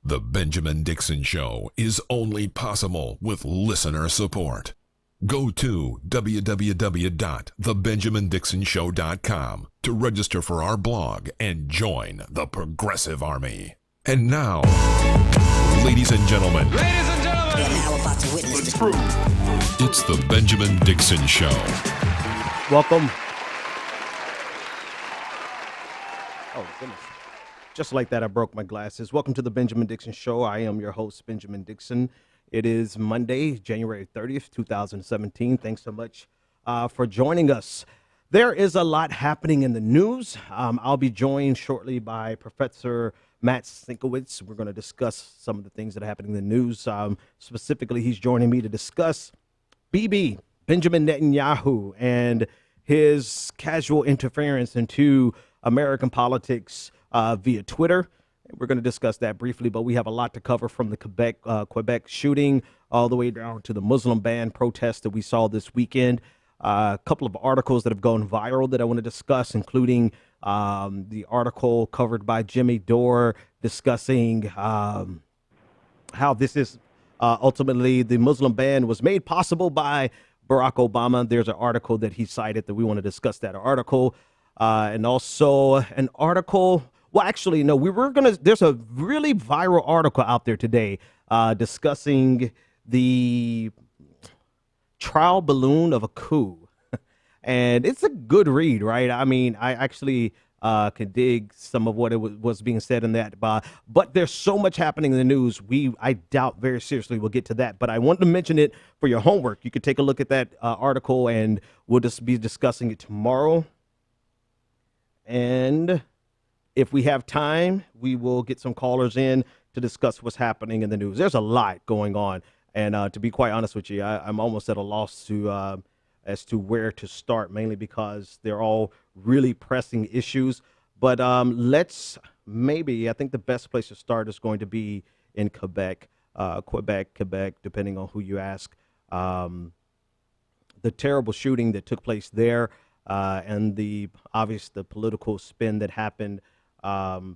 The Benjamin Dixon Show is only possible with listener support. Go to www.thebenjamindixonshow.com to register for our blog and join the Progressive Army. And now, ladies and gentlemen, we are now about to witness the truth. It's the Benjamin Dixon Show. Welcome. Oh, goodness. Just like that, I broke my glasses. Welcome to the Benjamin Dixon Show. I am your host, Benjamin Dixon. It is Monday, January 30th, 2017. Thanks so much for joining us. There is a lot happening in the news. I'll be joined shortly by Professor Matt Sinkowitz. We're going to discuss some of the things that are happening in the news. Specifically, he's joining me to discuss BB, Benjamin Netanyahu, and his casual interference into American politics via Twitter. We're going to discuss that briefly, but we have a lot to cover from the Quebec shooting all the way down to the Muslim ban protest that we saw this weekend. A couple of articles that have gone viral that I want to discuss, including the article covered by Jimmy Dore discussing how this is ultimately the Muslim ban was made possible by Barack Obama. There's an article that he cited that we want to discuss that article. And also an article. Well, actually, no, there's a really viral article out there today discussing the trial balloon of a coup. And it's a good read, right? I mean, I actually could dig some of what it was being said in that. But there's so much happening in the news. I doubt very seriously we'll get to that. But I wanted to mention it for your homework. You could take a look at that article, and we'll just be discussing it tomorrow. And if we have time, we will get some callers in to discuss what's happening in the news. There's a lot going on. And to be quite honest with you, I'm almost at a loss to as to where to start, mainly because they're all really pressing issues. But I think the best place to start is going to be in Quebec, depending on who you ask. The terrible shooting that took place there. And the political spin that happened. So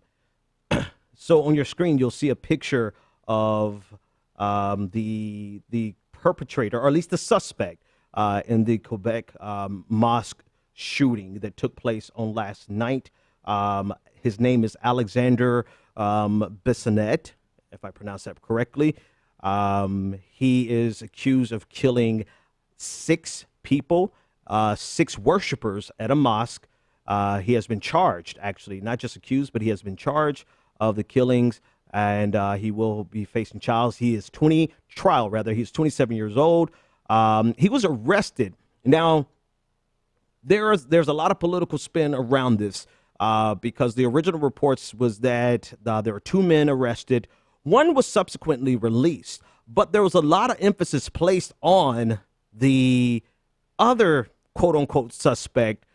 on your screen, you'll see a picture of the perpetrator, or at least the suspect, in the Quebec mosque shooting that took place on last night. His name is Alexander Bissonnette, if I pronounce that correctly. He is accused of killing 6 people. 6 worshipers at a mosque. He has been charged, actually, not just accused, but he has been charged of the killings, and he will be facing trials. He's 27 years old. He was arrested. Now, there's a lot of political spin around this because the original reports was that there were 2 men arrested. One was subsequently released, but there was a lot of emphasis placed on the other quote-unquote suspect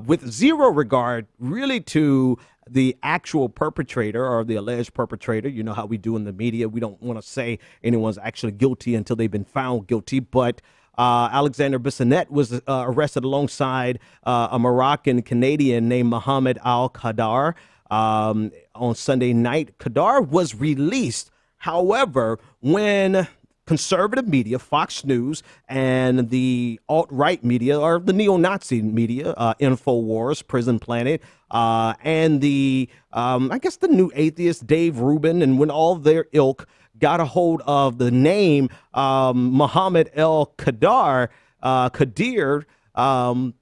with zero regard really to the actual perpetrator or the alleged perpetrator. You know how we do in the media. We don't want to say anyone's actually guilty until they've been found guilty. But Alexander Bissonnette was arrested alongside a Moroccan-Canadian named Mohammed Al-Qadar on Sunday night. Qadar was released. However, when conservative media, Fox News, and the alt-right media, or the neo-Nazi media, InfoWars, Prison Planet, and the new atheist, Dave Rubin, and when all their ilk got a hold of the name Mohammed Qadir,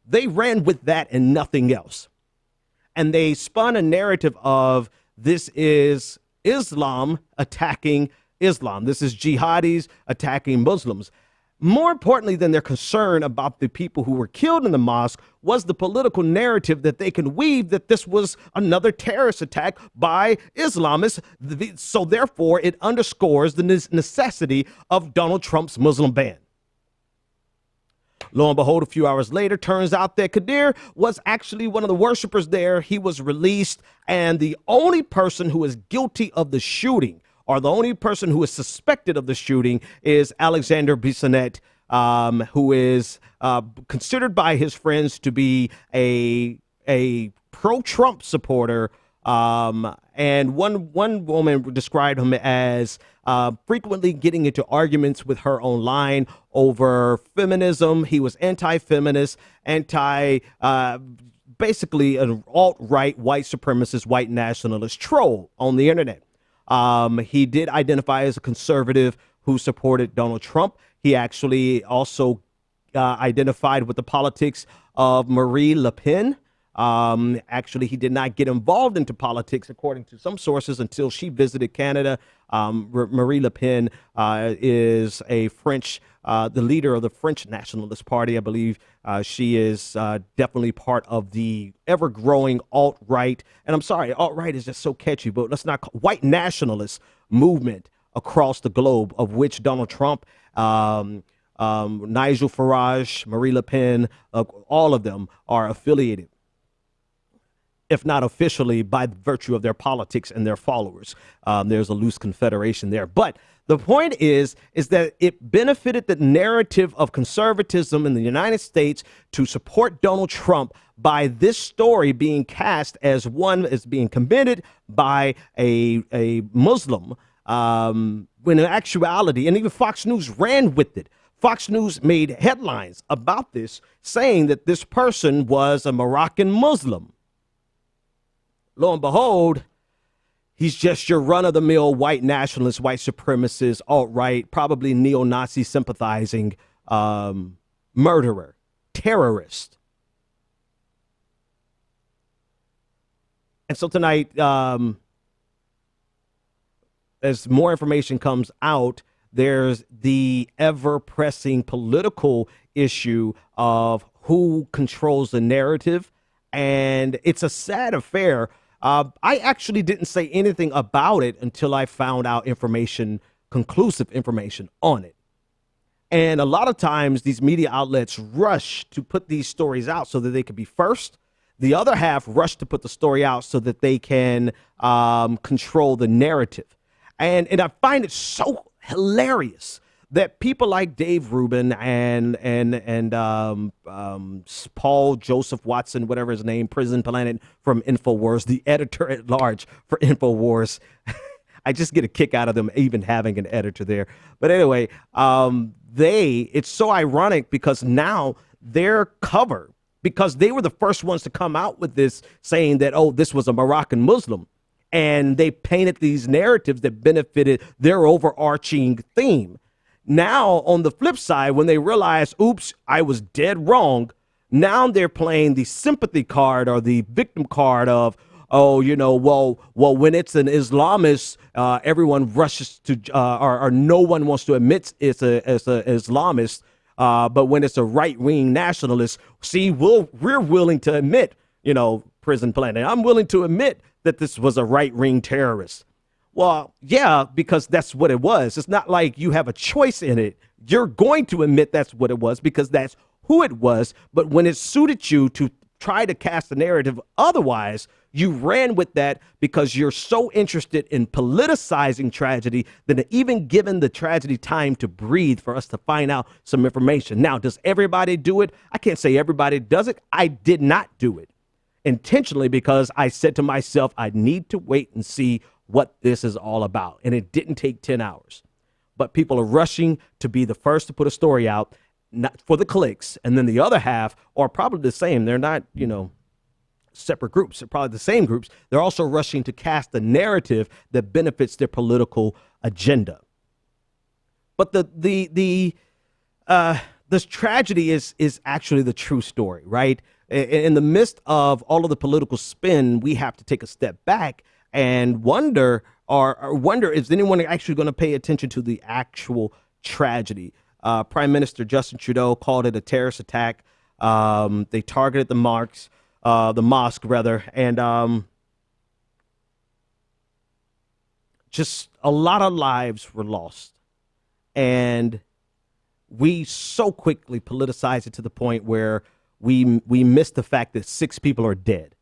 they ran with that and nothing else. And they spun a narrative of this is Islam attacking Islam. This is jihadis attacking Muslims. More importantly than their concern about the people who were killed in the mosque was the political narrative that they can weave that this was another terrorist attack by Islamists. So therefore, it underscores the necessity of Donald Trump's Muslim ban. Lo and behold, a few hours later, turns out that Qadir was actually one of the worshipers there. He was released, and the only person who is guilty of the shooting, or the only person who is suspected of the shooting, is Alexander Bissonnette, who is considered by his friends to be a pro-Trump supporter, And one woman described him as frequently getting into arguments with her online over feminism. He was anti-feminist, basically an alt-right white supremacist, white nationalist troll on the internet. He did identify as a conservative who supported Donald Trump. He actually also identified with the politics of Marie Le Pen. Actually, he did not get involved into politics, according to some sources, until she visited Canada. Marie Le Pen is a the leader of the French Nationalist Party. I believe she is definitely part of the ever-growing alt-right. And I'm sorry, alt-right is just so catchy, but let's not white nationalist movement across the globe, of which Donald Trump, Nigel Farage, Marie Le Pen, all of them are affiliated, if not officially, by virtue of their politics and their followers. There's a loose confederation there. But the point is that it benefited the narrative of conservatism in the United States to support Donald Trump by this story being cast as one is being committed by a Muslim, when in actuality, and even Fox News ran with it. Fox News made headlines about this, saying that this person was a Moroccan Muslim. Lo and behold, he's just your run-of-the-mill white nationalist, white supremacist, alt-right, probably neo-Nazi sympathizing murderer, terrorist. And so tonight, as more information comes out, there's the ever-pressing political issue of who controls the narrative. And it's a sad affair. I actually didn't say anything about it until I found out conclusive information on it. And a lot of times these media outlets rush to put these stories out so that they could be first. The other half rush to put the story out so that they can control the narrative. And I find it so hilarious that people like Dave Rubin and Paul Joseph Watson, whatever his name, Prison Planet from InfoWars, the editor at large for InfoWars. I just get a kick out of them even having an editor there. But anyway, it's so ironic because now they're covered, because they were the first ones to come out with this, saying that, oh, this was a Moroccan Muslim. And they painted these narratives that benefited their overarching theme. Now, on the flip side, when they realize, oops, I was dead wrong, now they're playing the sympathy card or the victim card of, oh, well, when it's an Islamist, everyone rushes to, or no one wants to admit it's a Islamist. But when it's a right-wing nationalist, see, we're willing to admit, Prison Planet, I'm willing to admit that this was a right-wing terrorist. Well, yeah, because that's what it was. It's not like you have a choice in it. You're going to admit that's what it was because that's who it was. But when it suited you to try to cast a narrative otherwise, you ran with that because you're so interested in politicizing tragedy that even given the tragedy time to breathe for us to find out some information. Now, does everybody do it? I can't say everybody does it. I did not do it intentionally because I said to myself, I need to wait and see what this is all about. And it didn't take 10 hours. But people are rushing to be the first to put a story out, not for the clicks. And then the other half are probably the same. They're not, separate groups. They're probably the same groups. They're also rushing to cast a narrative that benefits their political agenda. But this tragedy is actually the true story, right? In the midst of all of the political spin, we have to take a step back and wonder, is anyone actually going to pay attention to the actual tragedy? Prime Minister Justin Trudeau called it a terrorist attack. They targeted the mosque, and just a lot of lives were lost. And we so quickly politicized it to the point where we missed the fact that 6 people are dead.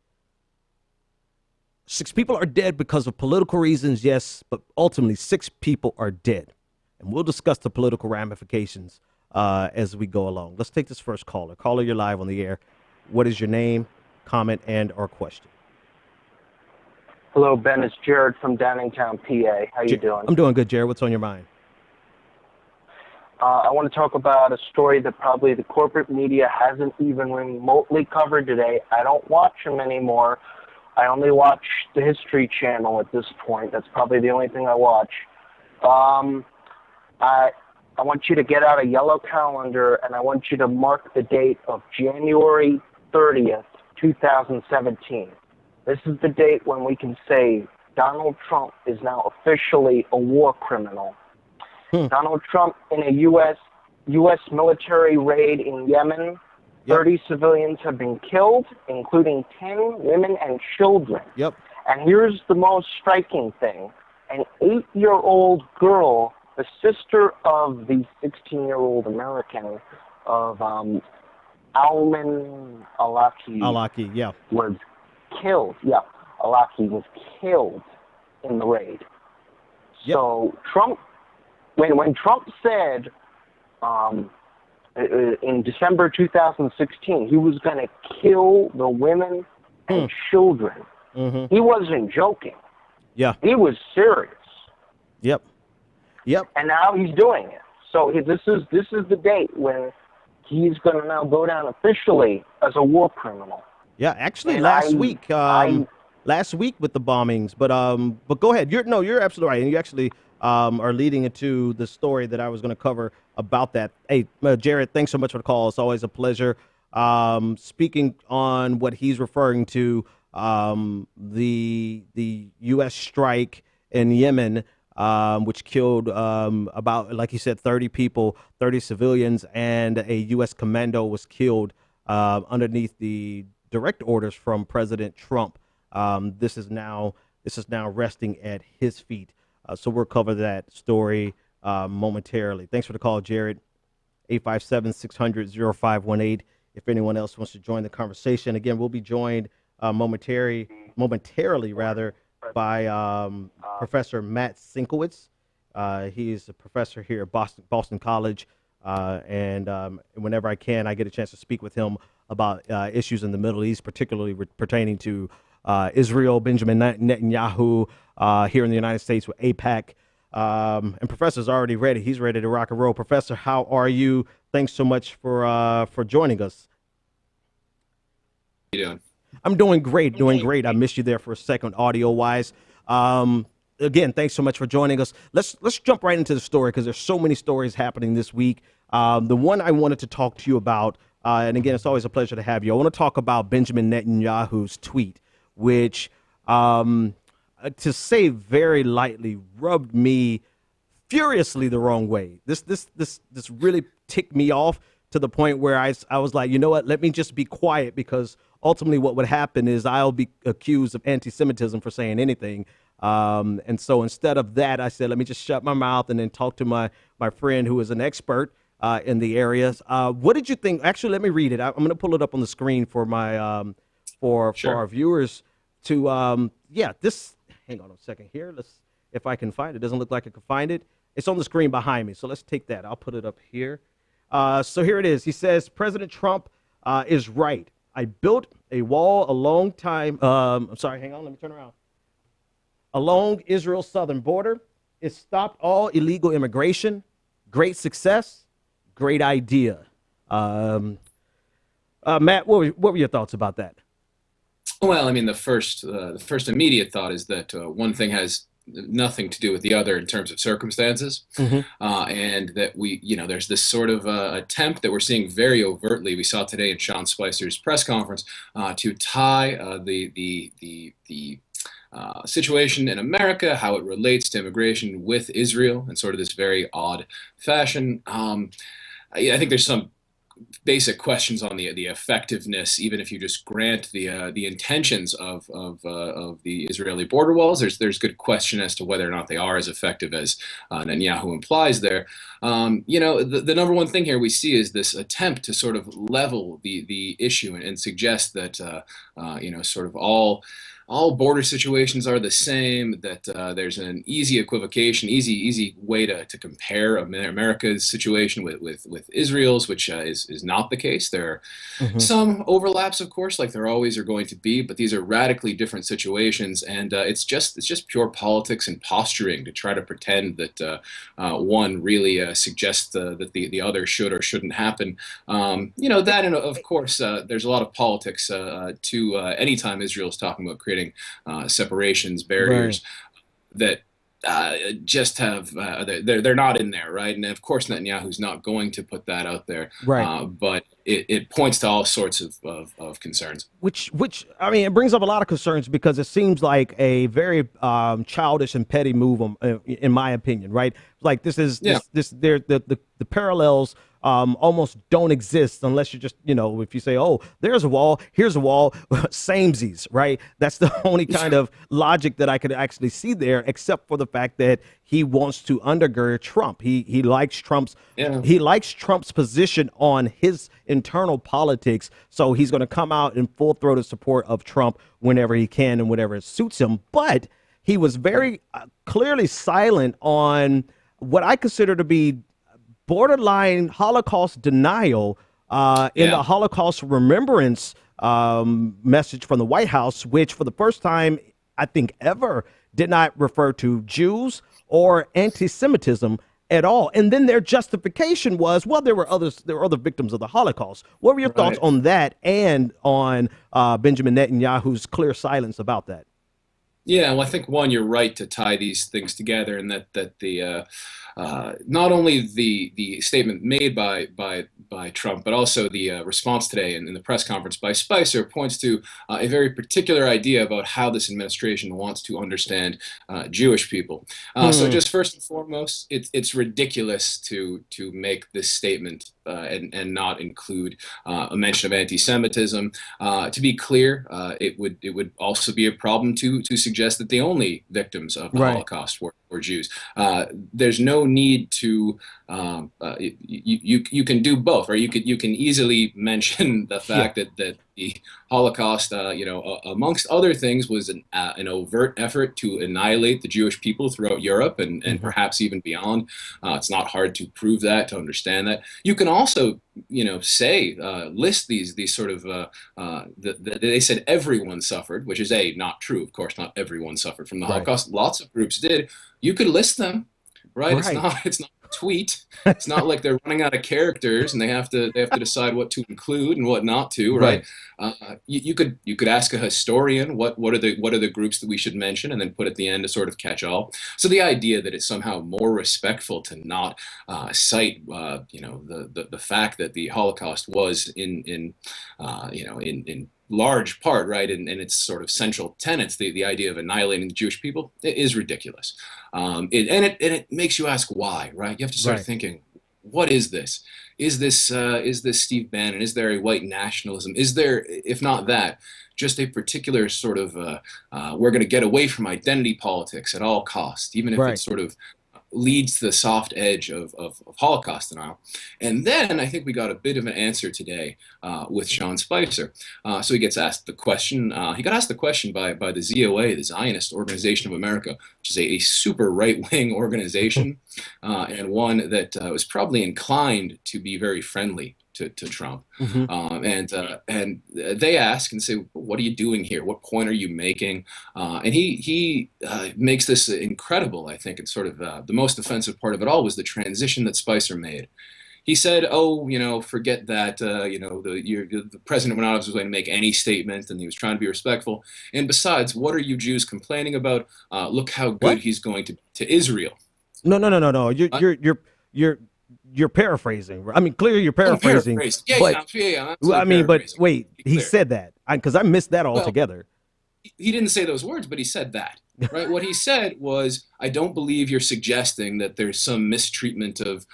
6 people are dead because of political reasons, yes, but ultimately 6 people are dead. And we'll discuss the political ramifications as we go along. Let's take this first caller. Caller, you're live on the air. What is your name, comment, and or question? Hello, Ben. It's Jared from Downingtown, PA. How you doing? I'm doing good, Jared. What's on your mind? I want to talk about a story that probably the corporate media hasn't even remotely covered today. I don't watch them anymore. I only watch the History Channel at this point. That's probably the only thing I watch. I want you to get out a yellow calendar, and I want you to mark the date of January 30th, 2017. This is the date when we can say Donald Trump is now officially a war criminal. Donald Trump, in a U.S. military raid in Yemen, 30 civilians have been killed, including 10 women and children. Yep. And here's the most striking thing. An 8-year-old girl, the sister of the 16-year-old American of Alman Awlaki, was killed. Yeah, Awlaki was killed in the raid. Yep. So Trump, when Trump said in December 2016 he was going to kill the women and children, he wasn't joking. Yeah. He was serious. Yep. And now he's doing it. So this is the date when he's going to now go down officially as a war criminal. Yeah, actually, And last week with the bombings, but go ahead. You're absolutely right, and you actually are leading into the story that I was going to cover about that. Hey, Jared, thanks so much for the call. It's always a pleasure. Speaking on what he's referring to, the U.S. strike in Yemen, which killed about, like you said, 30 people, 30 civilians, and a U.S. commando was killed underneath the direct orders from President Trump. This is now resting at his feet. So we'll cover that story momentarily. Thanks for the call, Jared. 857-600-0518. If anyone else wants to join the conversation, again, we'll be joined momentarily by Professor Matt Sinkowitz. He is a professor here at Boston College, and whenever I can, I get a chance to speak with him about issues in the Middle East, particularly pertaining to Israel, Benjamin Netanyahu, here in the United States with AIPAC. And Professor's already ready. He's ready to rock and roll. Professor, how are you? Thanks so much for joining us. How you doing? I'm doing great. I missed you there for a second, audio-wise. Again, thanks so much for joining us. Let's jump right into the story because there's so many stories happening this week. The one I wanted to talk to you about, and again, it's always a pleasure to have you. I want to talk about Benjamin Netanyahu's tweet, which, to say very lightly, rubbed me furiously the wrong way. This really ticked me off to the point where I was like, you know what? Let me just be quiet, because ultimately what would happen is I'll be accused of anti-Semitism for saying anything. And so instead of that, I said, let me just shut my mouth and then talk to my friend who is an expert in the areas. What did you think? Actually, let me read it. I'm going to pull it up on the screen for my for our viewers to this. Hang on a second here. If I can find it. Doesn't look like I can find it. It's on the screen behind me. So let's take that. I'll put it up here. So here it is. He says, President Trump is right. I built a wall a long time. I'm sorry. Hang on. Let me turn around. Along Israel's southern border. It stopped all illegal immigration. Great success. Great idea. Matt, what were your thoughts about that? Well, I mean, the first immediate thought is that one thing has nothing to do with the other in terms of circumstances, and that there's this sort of attempt that we're seeing very overtly. We saw today in Sean Spicer's press conference to tie the situation in America, how it relates to immigration with Israel in sort of this very odd fashion. I think there's some basic questions on the effectiveness, even if you just grant the intentions of the Israeli border walls. There's good question as to whether or not they are as effective as Netanyahu implies there. The number one thing here we see is this attempt to sort of level the issue and suggest that sort of all all border situations are the same, that there's an easy equivocation, easy way to compare America's situation with Israel's, which is not the case. There are Hmm. some overlaps, of course, like there always are going to be, but these are radically different situations, and it's just pure politics and posturing to try to pretend that one really suggests that the other should or shouldn't happen. That, and of course, there's a lot of politics to anytime Israel is talking about creating separations, Right. barriers that just have they're not in there, right? And of course, Netanyahu's not going to put that out there, Right. but it points to all sorts of concerns. Which I mean, it brings up a lot of concerns because it seems like a very childish and petty move, in my opinion. Right? Like Yeah, the parallels almost don't exist unless you just, if you say, oh, there's a wall, here's a wall, samesies, right? That's the only kind of logic that I could actually see there, except for the fact that he wants to undergird Trump. He likes yeah, Trump's position on his internal politics, so he's going to come out in full throated support of Trump whenever he can and whenever it suits him. But he was very clearly silent on what I consider to be borderline Holocaust denial in yeah. the Holocaust remembrance message from the White House, which for the first time, I think ever, did not refer to Jews or anti-Semitism at all. And then their justification was, well, there were other victims of the Holocaust. What were your thoughts Right. on that and on Benjamin Netanyahu's clear silence about that? Yeah, well, I think one, you're right to tie these things together, and that the not only the statement made by Trump, but also the response today in the press conference by Spicer points to a very particular idea about how this administration wants to understand Jewish people. So, Hmm. just first and foremost, it's ridiculous to make this statement and not include a mention of anti-Semitism. To be clear, it would also be a problem to suggest that the only victims of the Right. Holocaust were Jews. There's no need to you can do both, right? You can easily mention the Yeah. fact that the Holocaust, amongst other things, was an overt effort to annihilate the Jewish people throughout Europe and Hmm. perhaps even beyond. It's not hard to prove that, to understand that. You can also, say list these sort of they said everyone suffered, which is not true. Of course, not everyone suffered from the Right. Holocaust. Lots of groups did. You could list them, right? It's Right. not it's not a tweet. It's not like they're running out of characters and they have to decide what to include and what not to, Right. right? You could ask a historian what are the groups that we should mention, and then put at the end a sort of catch all. So the idea that it's somehow more respectful to not cite the fact that the Holocaust was in large part, right, and its sort of central tenets, the idea of annihilating the Jewish people, is ridiculous. And it makes you ask why, right? You have to start Right. thinking, what is this? Is this Steve Bannon? Is there a white nationalism? Is there, if not that, just a particular sort of we're going to get away from identity politics at all costs, even if it Right. sort of leads to the soft edge of Holocaust denial. And then I think we got a bit of an answer today with Sean Spicer. So he gets asked the question. He got asked the question by the ZOA, the Zionist Organization of America, which is a super right-wing organization, and one that was probably inclined to be very friendly to Trump. Hmm. And they ask and say, "What are you doing here? What point are you making?" And he makes this incredible. I think it's sort of the most offensive part of it all was the transition that Spicer made. He said, "Oh, forget that. The president went out of his way to make any statement, and he was trying to be respectful. And besides, what are you Jews complaining about? Look how good What? he's going to Israel." No, no, no, no, no. You're Uh, you're you're you're you're paraphrasing. I mean, clearly you're I'm paraphrasing, paraphrasing. but I'm well, I absolutely mean, but paraphrasing. wait, Be he clear. said that because I missed that Well, altogether. he didn't say those words, but he said that, right? What he said was, "I don't believe you're suggesting that there's some mistreatment of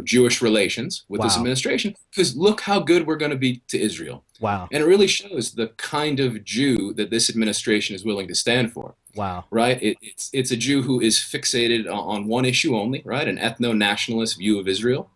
Jewish relations with this Wow, administration, because look how good we're going to be to Israel." wow, And it really shows the kind of Jew that this administration is willing to stand for, wow. right? It's a Jew who is fixated on one issue only, right? An ethno-nationalist view of Israel.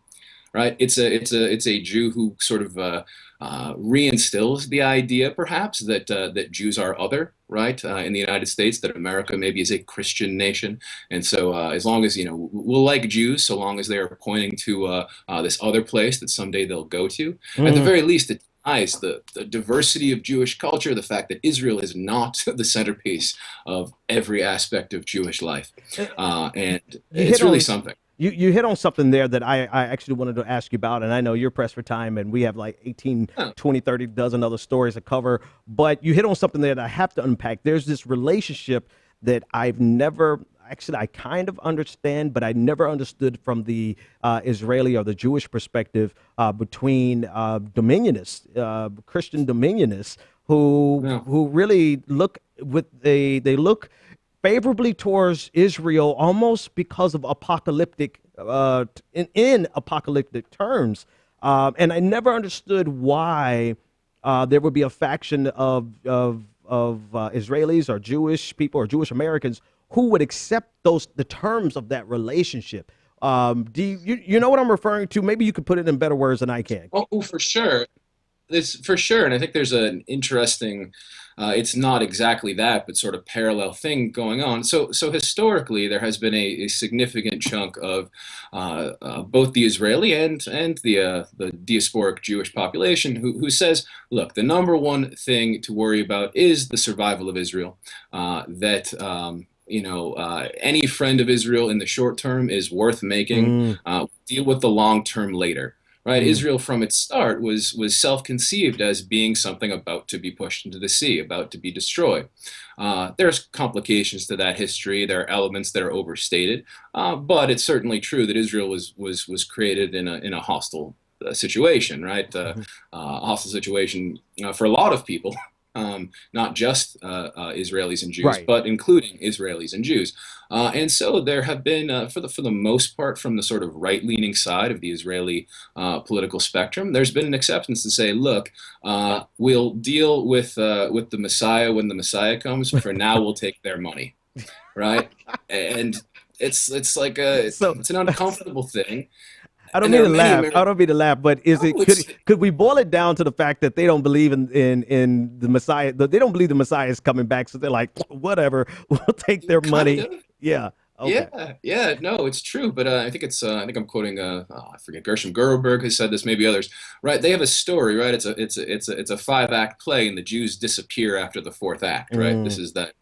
right? It's a Jew who sort of reinstills the idea, perhaps, that Jews are other, right? In the United States, that America maybe is a Christian nation, and so as long as we'll like Jews, so long as they are pointing to this other place that someday they'll go to. At the very least, it denies the diversity of Jewish culture, the fact that Israel is not the centerpiece of every aspect of Jewish life, and it's really something. You hit on something there that I actually wanted to ask you about, and I know you're pressed for time, and we have like 18, 20, 30 dozen other stories to cover, but you hit on something there that I have to unpack. There's this relationship that I've never, actually I kind of understand, but I never understood from the Israeli or the Jewish perspective between dominionists, Christian dominionists, who really look they look favorably towards Israel almost because of apocalyptic in apocalyptic terms, and I never understood why there would be a faction of Israelis or Jewish people or Jewish Americans who would accept the terms of that relationship. Do you know what I'm referring to? Maybe you could put it in better words than I can. Oh, for sure. It's for sure, and I think there's an interesting, it's not exactly that, but sort of parallel thing going on. So historically, there has been a significant chunk of both the Israeli and the diasporic Jewish population who says, look, the number one thing to worry about is the survival of Israel. Any friend of Israel in the short term is worth making. Deal with the long term later. Right, Israel from its start was self-conceived as being something about to be pushed into the sea, about to be destroyed. There's complications to that history. There are elements that are overstated, but it's certainly true that Israel was created in a hostile situation, right? A hostile situation for a lot of people. Not just Israelis and Jews, Right. but including Israelis and Jews. And so there have been, for the most part, from the sort of right-leaning side of the Israeli political spectrum, there's been an acceptance to say, look, we'll deal with the Messiah when the Messiah comes. For now, we'll take their money, right? And it's like it's an uncomfortable thing. I don't mean to laugh. I don't mean to laugh, but could we boil it down to the fact that they don't believe in the Messiah? They don't believe the Messiah is coming back, so they're like, whatever, we'll take their money. Yeah. Okay. Yeah. No, it's true, but I think I'm quoting I forget, Gershom Gerberg has said this, maybe others. Right? They have a story, right? It's a 5-act play, and the Jews disappear after the 4th act. Right? This is that.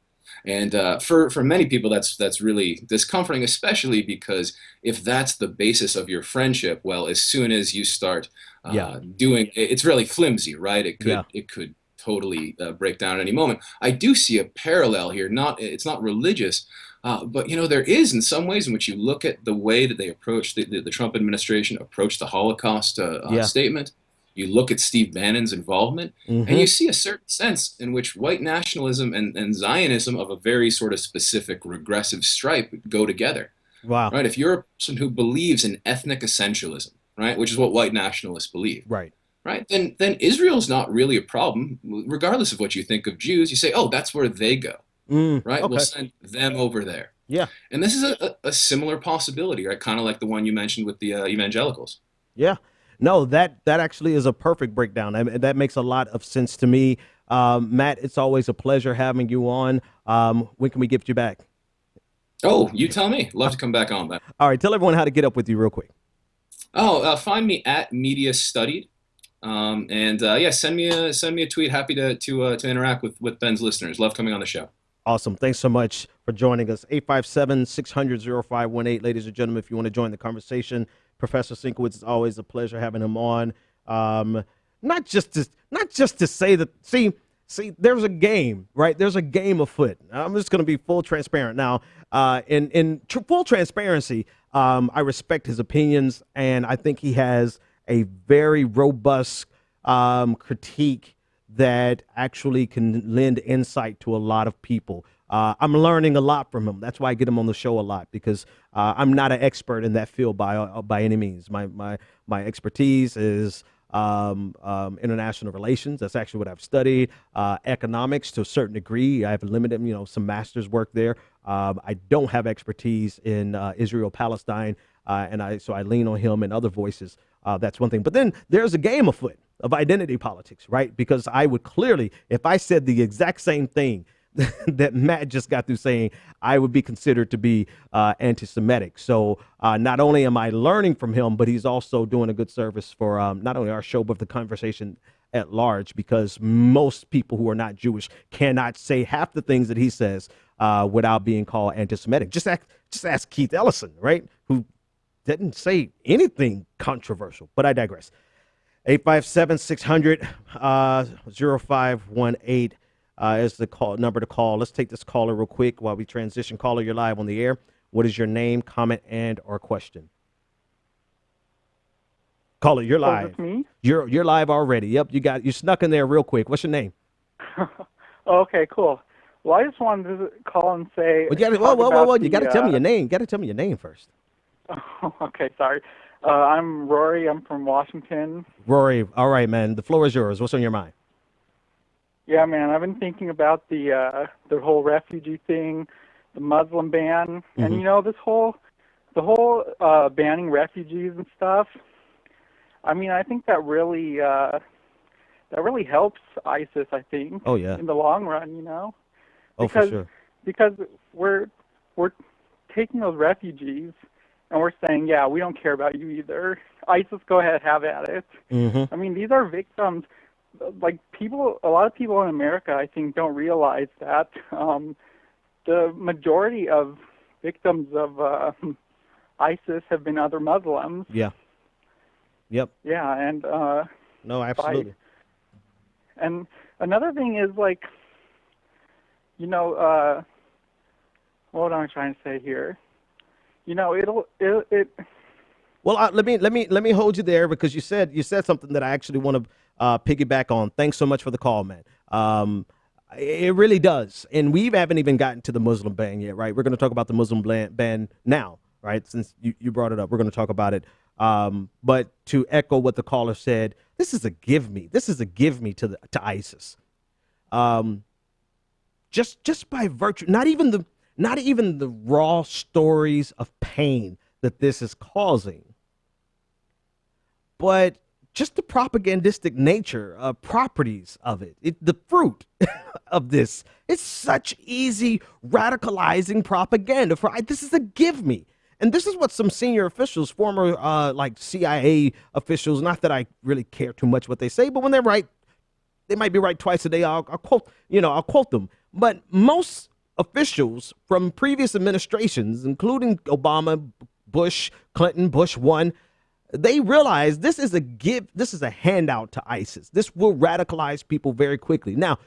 And for many people, that's really discomforting, especially because if that's the basis of your friendship, well, as soon as you start doing, it's really flimsy, right? It could totally break down at any moment. I do see a parallel here. It's not religious, but there is in some ways in which you look at the way that they approach the Trump administration approached the Holocaust statement. You look at Steve Bannon's involvement, and you see a certain sense in which white nationalism and Zionism of a very sort of specific regressive stripe go together. Wow. Right? If you're a person who believes in ethnic essentialism, right, which is what white nationalists believe, right, then Israel's not really a problem, regardless of what you think of Jews. You say, oh, that's where they go, right? Okay. We'll send them over there. Yeah. And this is a similar possibility, right? Kind of like the one you mentioned with the evangelicals. Yeah. No, that actually is a perfect breakdown. I mean, that makes a lot of sense to me. Matt, it's always a pleasure having you on. When can we get you back? Oh, you tell me. Love to come back on, man. All right, tell everyone how to get up with you real quick. Find me at Media Studied, send me a tweet. Happy to interact with Ben's listeners. Love coming on the show. Awesome. Thanks so much for joining us. 857-600-0518, ladies and gentlemen. If you want to join the conversation, Professor Sienkiewicz, it's always a pleasure having him on. Not just to say that. See, there's a game, right? There's a game afoot. I'm just going to be full transparent now. In full transparency, I respect his opinions, and I think he has a very robust critique that actually can lend insight to a lot of people. I'm learning a lot from him. That's why I get him on the show a lot, because I'm not an expert in that field by any means. My expertise is international relations. That's actually what I've studied. Economics to a certain degree. I have limited, some master's work there. I don't have expertise in Israel, Palestine, so I lean on him and other voices. That's one thing. But then there's a game afoot of identity politics, right? Because I would clearly, if I said the exact same thing that Matt just got through saying, I would be considered to be anti-Semitic. So not only am I learning from him, but he's also doing a good service for not only our show, but the conversation at large, because most people who are not Jewish cannot say half the things that he says without being called anti-Semitic. Just ask Keith Ellison, right? Who didn't say anything controversial, but I digress. 857-600-0518 is the number to call. Let's take this caller real quick while we transition. Caller, you're live on the air. What is your name, comment, and or question? Caller, you're live. Is this me? You're live already. Yep, you snuck in there real quick. What's your name? Okay, cool. Well, I just wanted to call and say. Well, whoa! You got to tell me your name. You got to tell me your name first. Okay, sorry. I'm Rory. I'm from Washington. Rory, all right, man. The floor is yours. What's on your mind? Yeah, man. I've been thinking about the whole refugee thing, the Muslim ban, and the whole banning refugees and stuff. I mean, I think that really helps ISIS. I think. Oh yeah. In the long run, Oh, because, for sure. Because we're taking those refugees. And we're saying, yeah, we don't care about you either. ISIS, go ahead, have at it. Mm-hmm. I mean, these are victims. Like a lot of people in America, I think, don't realize that the majority of victims of ISIS have been other Muslims. Yeah. Yep. Yeah, and no, absolutely. And another thing is what am I trying to say here? Well, let me hold you there, because you said something that I actually want to piggyback on. Thanks so much for the call, man. It really does, and we haven't even gotten to the Muslim ban yet, right? We're going to talk about the Muslim ban now, right? Since you brought it up, we're going to talk about it. But to echo what the caller said, this is a give me. This is a give me to ISIS. Just by virtue, not even the raw stories of pain that this is causing, but just the propagandistic nature, properties of it, the fruit of this. It's such easy radicalizing propaganda. This is a give me. And this is what some senior officials, former like CIA officials, not that I really care too much what they say, but when they're right, they might be right twice a day. I'll quote them. But most officials from previous administrations, including Obama, Bush, Clinton, Bush 1, they realize this is a handout to ISIS. This will radicalize people very quickly. Now,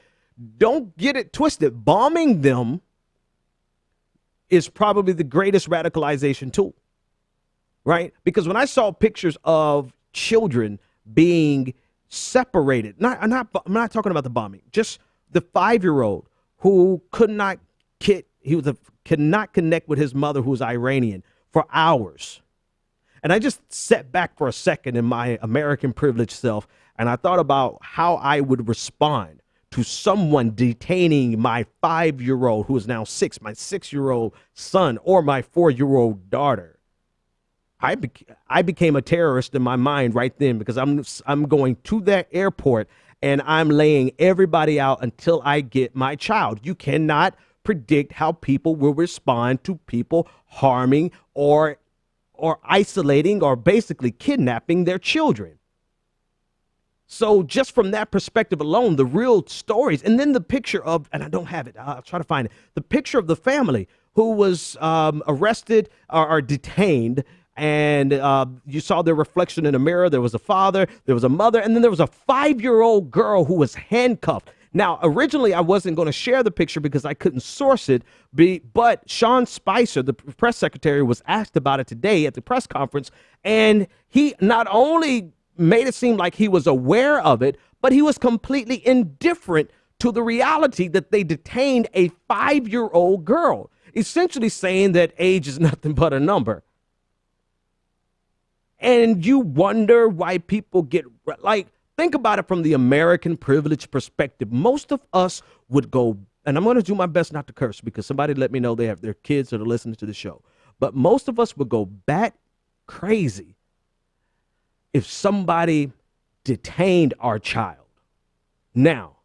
don't get it twisted. Bombing them is probably the greatest radicalization tool, right? Because when I saw pictures of children being separated, I'm not talking about the bombing, just the 5-year-old who could not connect with his mother, who was Iranian, for hours. And I just sat back for a second in my American privileged self, and I thought about how I would respond to someone detaining my 5-year-old, who is now 6, my 6-year-old son, or my 4-year-old daughter. I became a terrorist in my mind right then, because I'm going to that airport and I'm laying everybody out until I get my child. You cannot predict how people will respond to people harming or isolating or basically kidnapping their children. So just from that perspective alone, the real stories, and then the picture of, and I don't have it, I'll try to find it, the picture of the family who was arrested or detained, and you saw their reflection in a mirror. There was a father, there was a mother, and then there was a 5-year-old girl who was handcuffed. Now, originally, I wasn't going to share the picture because I couldn't source it, but Sean Spicer, the press secretary, was asked about it today at the press conference, and he not only made it seem like he was aware of it, but he was completely indifferent to the reality that they detained a 5-year-old girl, essentially saying that age is nothing but a number. And you wonder why people get Like, think about it from the American privilege perspective. Most of us would go, and I'm going to do my best not to curse because somebody let me know they have their kids that are listening to the show. But most of us would go bat crazy if somebody detained our child. Now,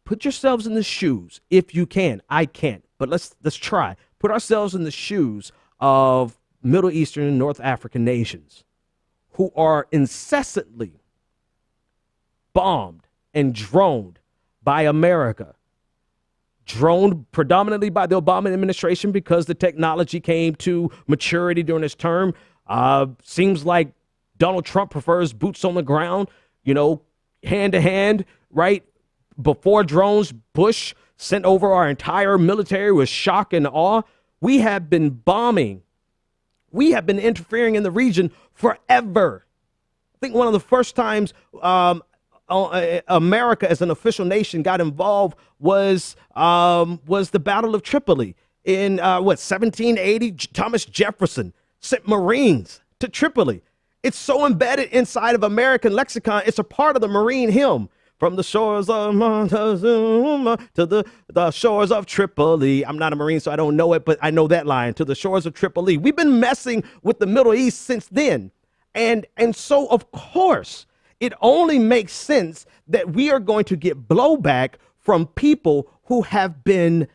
put yourselves in the shoes if you can. I can't, but let's try. Put ourselves in the shoes of Middle Eastern and North African nations who are incessantly bombed and droned by America. Droned predominantly by the Obama administration because the technology came to maturity during his term. Seems like Donald Trump prefers boots on the ground, hand to hand, right? Before drones, Bush sent over our entire military with shock and awe. We have been bombing. We have been interfering in the region forever. I think one of the first times America as an official nation got involved was the Battle of Tripoli in 1780. Thomas Jefferson sent Marines to Tripoli. It's so embedded inside of American lexicon. It's a part of the Marine hymn. From the shores of Montezuma to the shores of Tripoli. I'm not a Marine, so I don't know it, but I know that line. To the shores of Tripoli. We've been messing with the Middle East since then. And so, of course, it only makes sense that we are going to get blowback from people who have been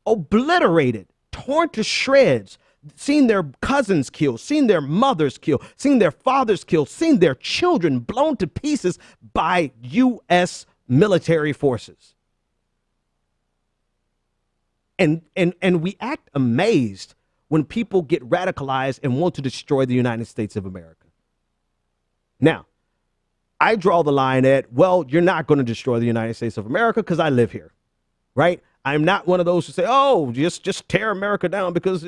obliterated, torn to shreds, seen their cousins killed, seen their mothers killed, seen their fathers killed, seen their children blown to pieces by U.S. military forces. And we act amazed when people get radicalized and want to destroy the United States of America. Now, I draw the line at, well, you're not going to destroy the United States of America because I live here, right? I'm not one of those who say, oh, just tear America down because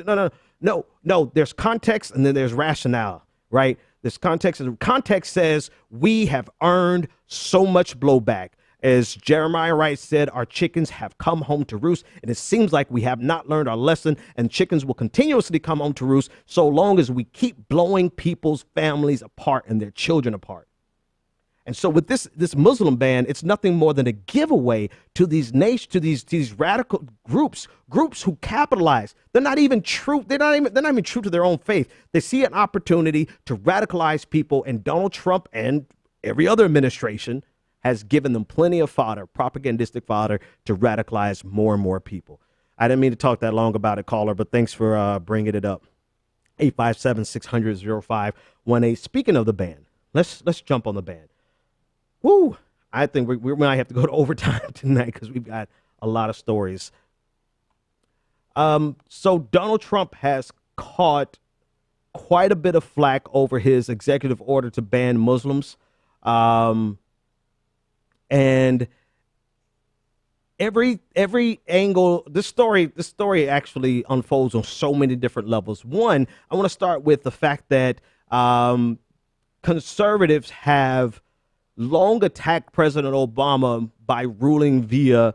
no, there's context and then there's rationale, right? There's context, and context says we have earned so much blowback. As Jeremiah Wright said, our chickens have come home to roost, and it seems like we have not learned our lesson, and chickens will continuously come home to roost so long as we keep blowing people's families apart and their children apart. And so with this Muslim ban, it's nothing more than a giveaway to these nations, to these radical groups who capitalize. They're not even true. They're not even true to their own faith. They see an opportunity to radicalize people, and Donald Trump and every other administration has given them plenty of fodder, propagandistic fodder, to radicalize more and more people. I didn't mean to talk that long about it, caller, but thanks for bringing it up. 857-600-0518. Speaking of the ban, let's jump on the ban. Woo! I think we might have to go to overtime tonight because we've got a lot of stories. So Donald Trump has caught quite a bit of flack over his executive order to ban Muslims. And every angle, this story actually unfolds on so many different levels. One, I want to start with the fact that conservatives have long attacked President Obama by ruling via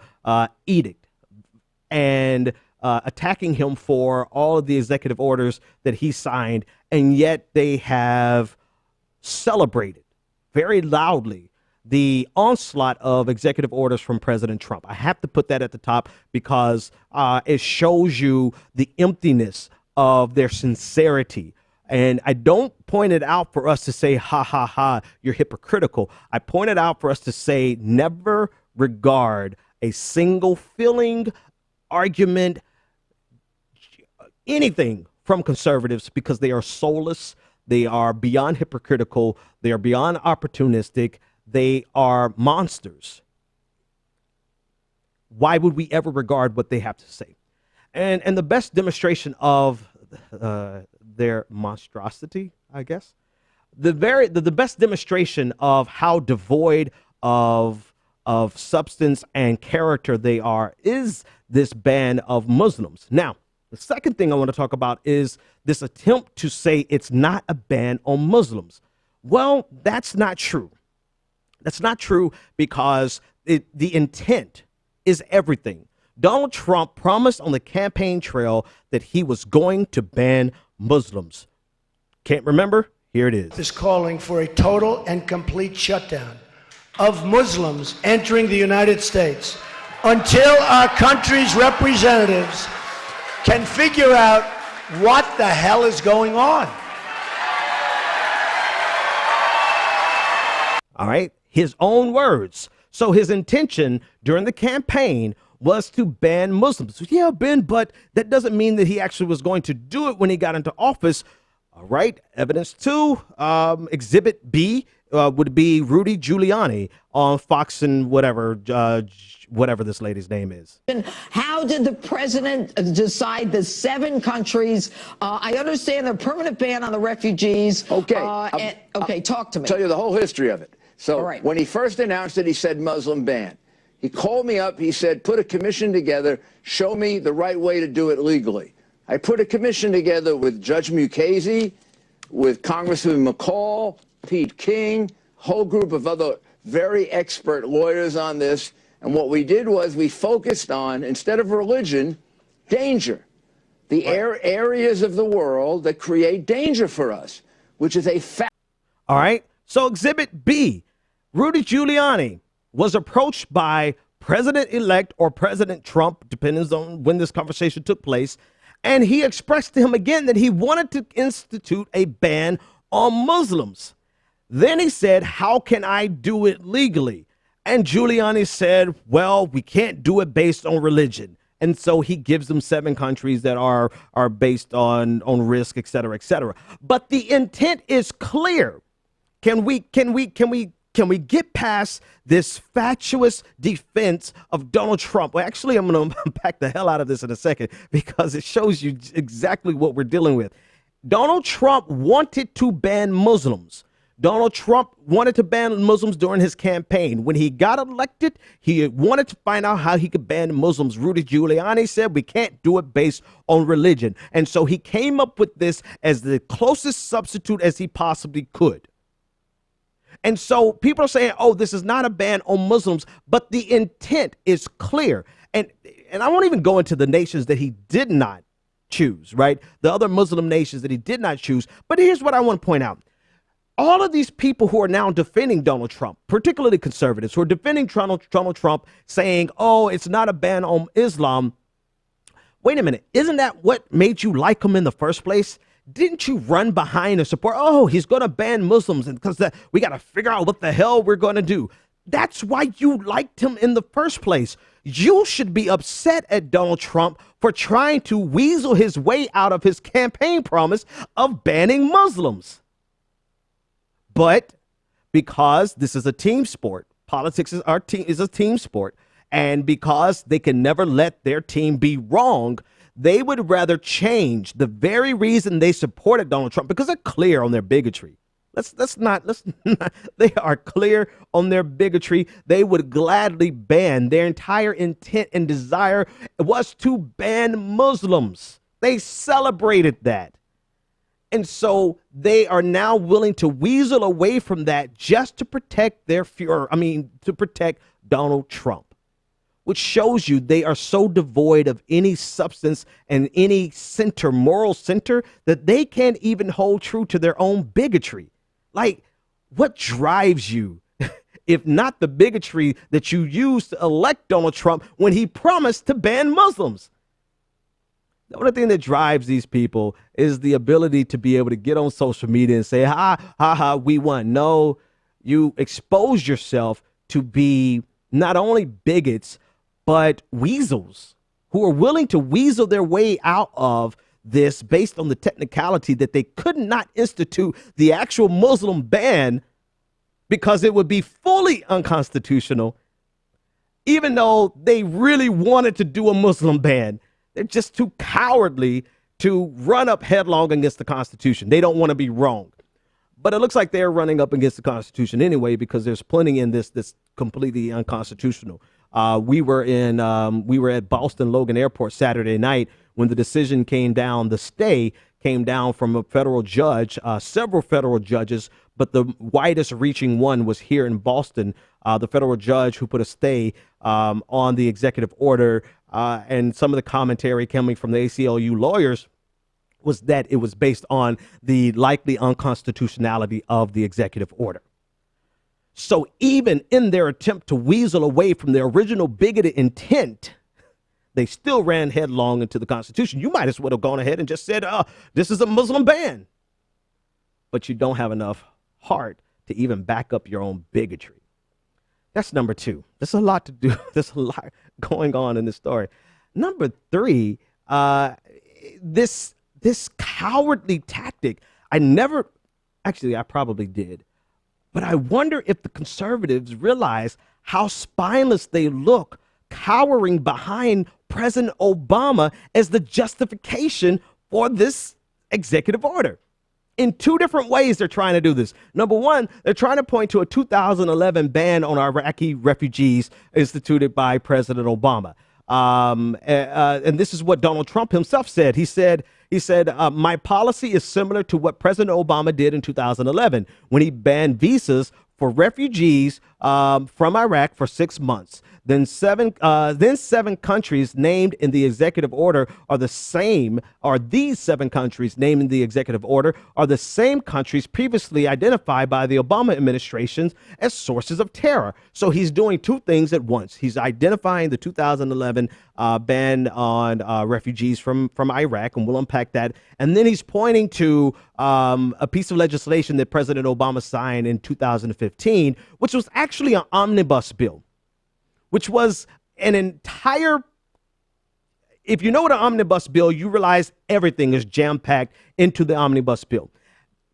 edict and attacking him for all of the executive orders that he signed, and yet they have celebrated very loudly the onslaught of executive orders from President Trump. I have to put that at the top because it shows you the emptiness of their sincerity. And I don't point it out for us to say, ha, ha, ha, you're hypocritical. I point it out for us to say, never regard a single feeling, argument, anything from conservatives because they are soulless. They are beyond hypocritical. They are beyond opportunistic. They are monsters. Why would we ever regard what they have to say? And the best demonstration of their monstrosity, I guess, the best demonstration of how devoid of substance and character they are is this ban of Muslims. Now, the second thing I want to talk about is this attempt to say it's not a ban on Muslims. Well, that's not true. That's not true because the intent is everything. Donald Trump promised on the campaign trail that he was going to ban Muslims. Can't remember? Here it is. Is calling for a total and complete shutdown of Muslims entering the United States until our country's representatives can figure out what the hell is going on. All right, his own words. So his intention during the campaign was to ban Muslims. Yeah, Ben, but that doesn't mean that he actually was going to do it when he got into office. All right, evidence two, Exhibit B would be Rudy Giuliani on Fox and whatever this lady's name is. How did the president decide the 7 countries? I understand the permanent ban on the refugees. Okay. Okay, talk to me. Tell you the whole history of it. So All right. when he first announced it, he said Muslim ban. He called me up. He said, put a commission together. Show me the right way to do it legally. I put a commission together with Judge Mukasey, with Congressman McCall, Pete King, whole group of other very expert lawyers on this. And what we did was we focused on, instead of religion, danger. The areas of the world that create danger for us, which is a fact. All right. So Exhibit B, Rudy Giuliani was approached by President-elect or President Trump, depending on when this conversation took place, and he expressed to him again that he wanted to institute a ban on Muslims. Then he said, how can I do it legally? And Giuliani said, well, we can't do it based on religion. And so he gives them 7 countries that are based on risk, et cetera, et cetera. But the intent is clear. Can we get past this fatuous defense of Donald Trump? Well, actually, I'm going to unpack the hell out of this in a second because it shows you exactly what we're dealing with. Donald Trump wanted to ban Muslims. Donald Trump wanted to ban Muslims during his campaign. When he got elected, he wanted to find out how he could ban Muslims. Rudy Giuliani said we can't do it based on religion. And so he came up with this as the closest substitute as he possibly could. And so people are saying, oh, this is not a ban on Muslims, but the intent is clear. And I won't even go into the nations that he did not choose, right? The other Muslim nations that he did not choose. But here's what I want to point out. All of these people who are now defending Donald Trump, particularly conservatives, who are defending Donald Trump, saying, oh, it's not a ban on Islam. Wait a minute. Isn't that what made you like him in the first place? Didn't you run behind and support? Oh, he's going to ban Muslims and because we got to figure out what the hell we're going to do. That's why you liked him in the first place. You should be upset at Donald Trump for trying to weasel his way out of his campaign promise of banning Muslims. But because this is a team sport, politics is a team sport, and because they can never let their team be wrong, they would rather change the very reason they supported Donald Trump because they're clear on their bigotry. Let's not. They are clear on their bigotry. They would gladly ban. Their entire intent and desire was to ban Muslims. They celebrated that. And so they are now willing to weasel away from that just to protect to protect Donald Trump. Which shows you they are so devoid of any substance and any moral center, that they can't even hold true to their own bigotry. Like, what drives you, if not the bigotry that you used to elect Donald Trump when he promised to ban Muslims? The only thing that drives these people is the ability to be able to get on social media and say, ha, we won. No, you expose yourself to be not only bigots, but weasels who are willing to weasel their way out of this based on the technicality that they could not institute the actual Muslim ban because it would be fully unconstitutional, even though they really wanted to do a Muslim ban. They're just too cowardly to run up headlong against the Constitution. They don't want to be wrong. But it looks like they're running up against the Constitution anyway, because there's plenty in this that's completely unconstitutional. We were at Boston Logan Airport Saturday night when the decision came down. The stay came down from a federal judge, several federal judges, but the widest reaching one was here in Boston. The federal judge who put a stay on the executive order, and some of the commentary coming from the ACLU lawyers was that it was based on the likely unconstitutionality of the executive order. So even in their attempt to weasel away from their original bigoted intent, they still ran headlong into the Constitution. You might as well have gone ahead and just said, this is a Muslim ban. But you don't have enough heart to even back up your own bigotry. That's number two. There's a lot to do. There's a lot going on in this story. Number three, this cowardly tactic, I probably did. But I wonder if the conservatives realize how spineless they look cowering behind President Obama as the justification for this executive order. In two different ways, they're trying to do this. Number one, they're trying to point to a 2011 ban on Iraqi refugees instituted by President Obama. And this is what Donald Trump himself said. He said, my policy is similar to what President Obama did in 2011 when he banned visas for refugees from Iraq for 6 months. Then seven countries named in the executive order are the same, or these 7 countries named in the executive order are the same countries previously identified by the Obama administration as sources of terror. So he's doing two things at once. He's identifying the 2011 ban on refugees from Iraq, and we'll unpack that. And then he's pointing to a piece of legislation that President Obama signed in 2015, which was actually an omnibus bill, which was an entire, if you know what an omnibus bill, you realize everything is jam-packed into the omnibus bill.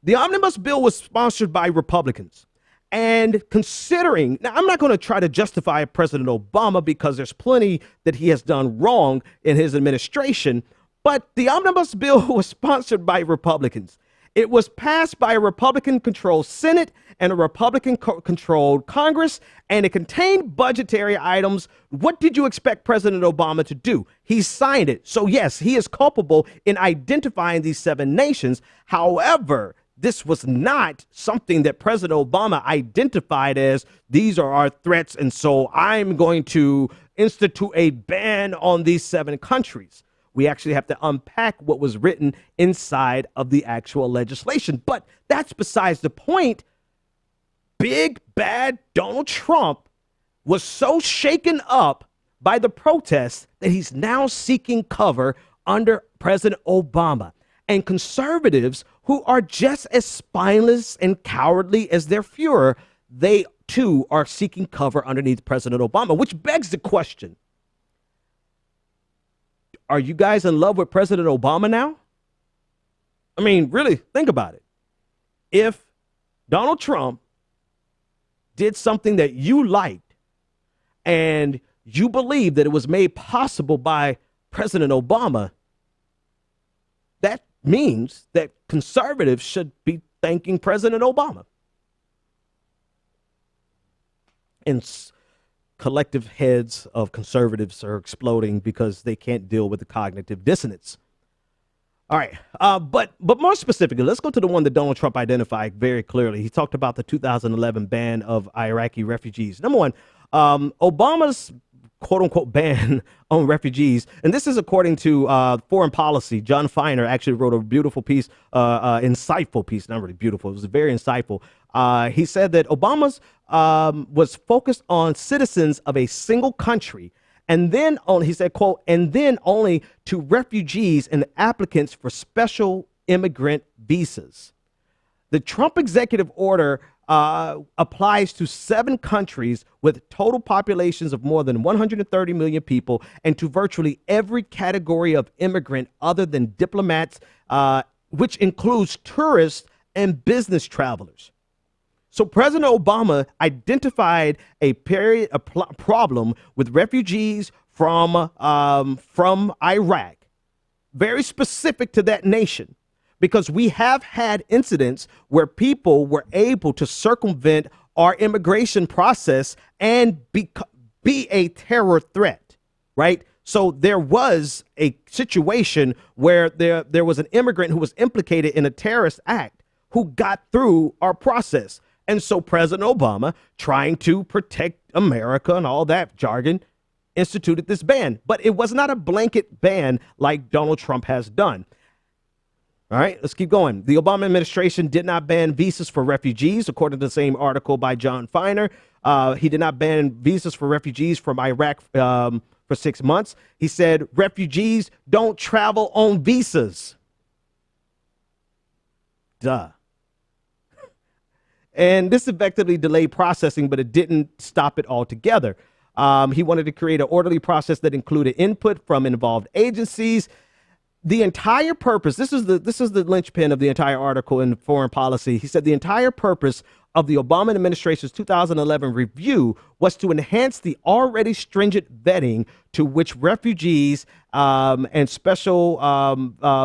The omnibus bill was sponsored by Republicans. And considering, now I'm not going to try to justify President Obama because there's plenty that he has done wrong in his administration, but the omnibus bill was sponsored by Republicans. It was passed by a Republican-controlled Senate and a Republican-controlled Congress, and it contained budgetary items. What did you expect President Obama to do? He signed it. So, yes, he is culpable in identifying these 7 nations. However, this was not something that President Obama identified as these are our threats, and so I'm going to institute a ban on these 7 countries. We actually have to unpack what was written inside of the actual legislation. But that's besides the point. Big bad Donald Trump was so shaken up by the protests that he's now seeking cover under President Obama. And conservatives who are just as spineless and cowardly as their Fuhrer, they too are seeking cover underneath President Obama, which begs the question. Are you guys in love with President Obama now? I mean, really, think about it. If Donald Trump did something that you liked and you believe that it was made possible by President Obama, that means that conservatives should be thanking President Obama. And collective heads of conservatives are exploding because they can't deal with the cognitive dissonance. All right. But more specifically, let's go to the one that Donald Trump identified very clearly. He talked about the 2011 ban of Iraqi refugees. Number one, Obama's quote unquote ban on refugees. And this is according to Foreign Policy. John Feiner actually wrote a beautiful piece, insightful piece, not really beautiful. It was very insightful. He said that Obama's was focused on citizens of a single country. And then he said, quote, and then only to refugees and applicants for special immigrant visas. The Trump executive order applies to 7 countries with total populations of more than 130 million people and to virtually every category of immigrant other than diplomats, which includes tourists and business travelers. So President Obama identified a problem with refugees from Iraq, very specific to that nation, because we have had incidents where people were able to circumvent our immigration process and be a terror threat, right? So there was a situation where there was an immigrant who was implicated in a terrorist act who got through our process. And so President Obama, trying to protect America and all that jargon, instituted this ban. But it was not a blanket ban like Donald Trump has done. All right, let's keep going. The Obama administration did not ban visas for refugees, according to the same article by John Feiner. He did not ban visas for refugees from Iraq for 6 months. He said refugees don't travel on visas. Duh. And this effectively delayed processing, but it didn't stop it altogether. He wanted to create an orderly process that included input from involved agencies. The entire purpose, this is the linchpin of the entire article in Foreign Policy. He said the entire purpose of the Obama administration's 2011 review was to enhance the already stringent vetting to which refugees and special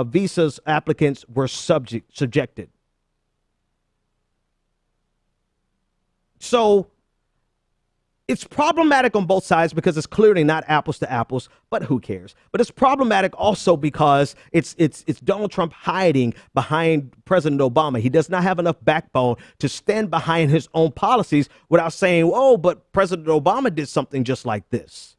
visas applicants were subjected. So it's problematic on both sides because it's clearly not apples to apples, but who cares? But it's problematic also because it's Donald Trump hiding behind President Obama. He does not have enough backbone to stand behind his own policies without saying, oh, but President Obama did something just like this.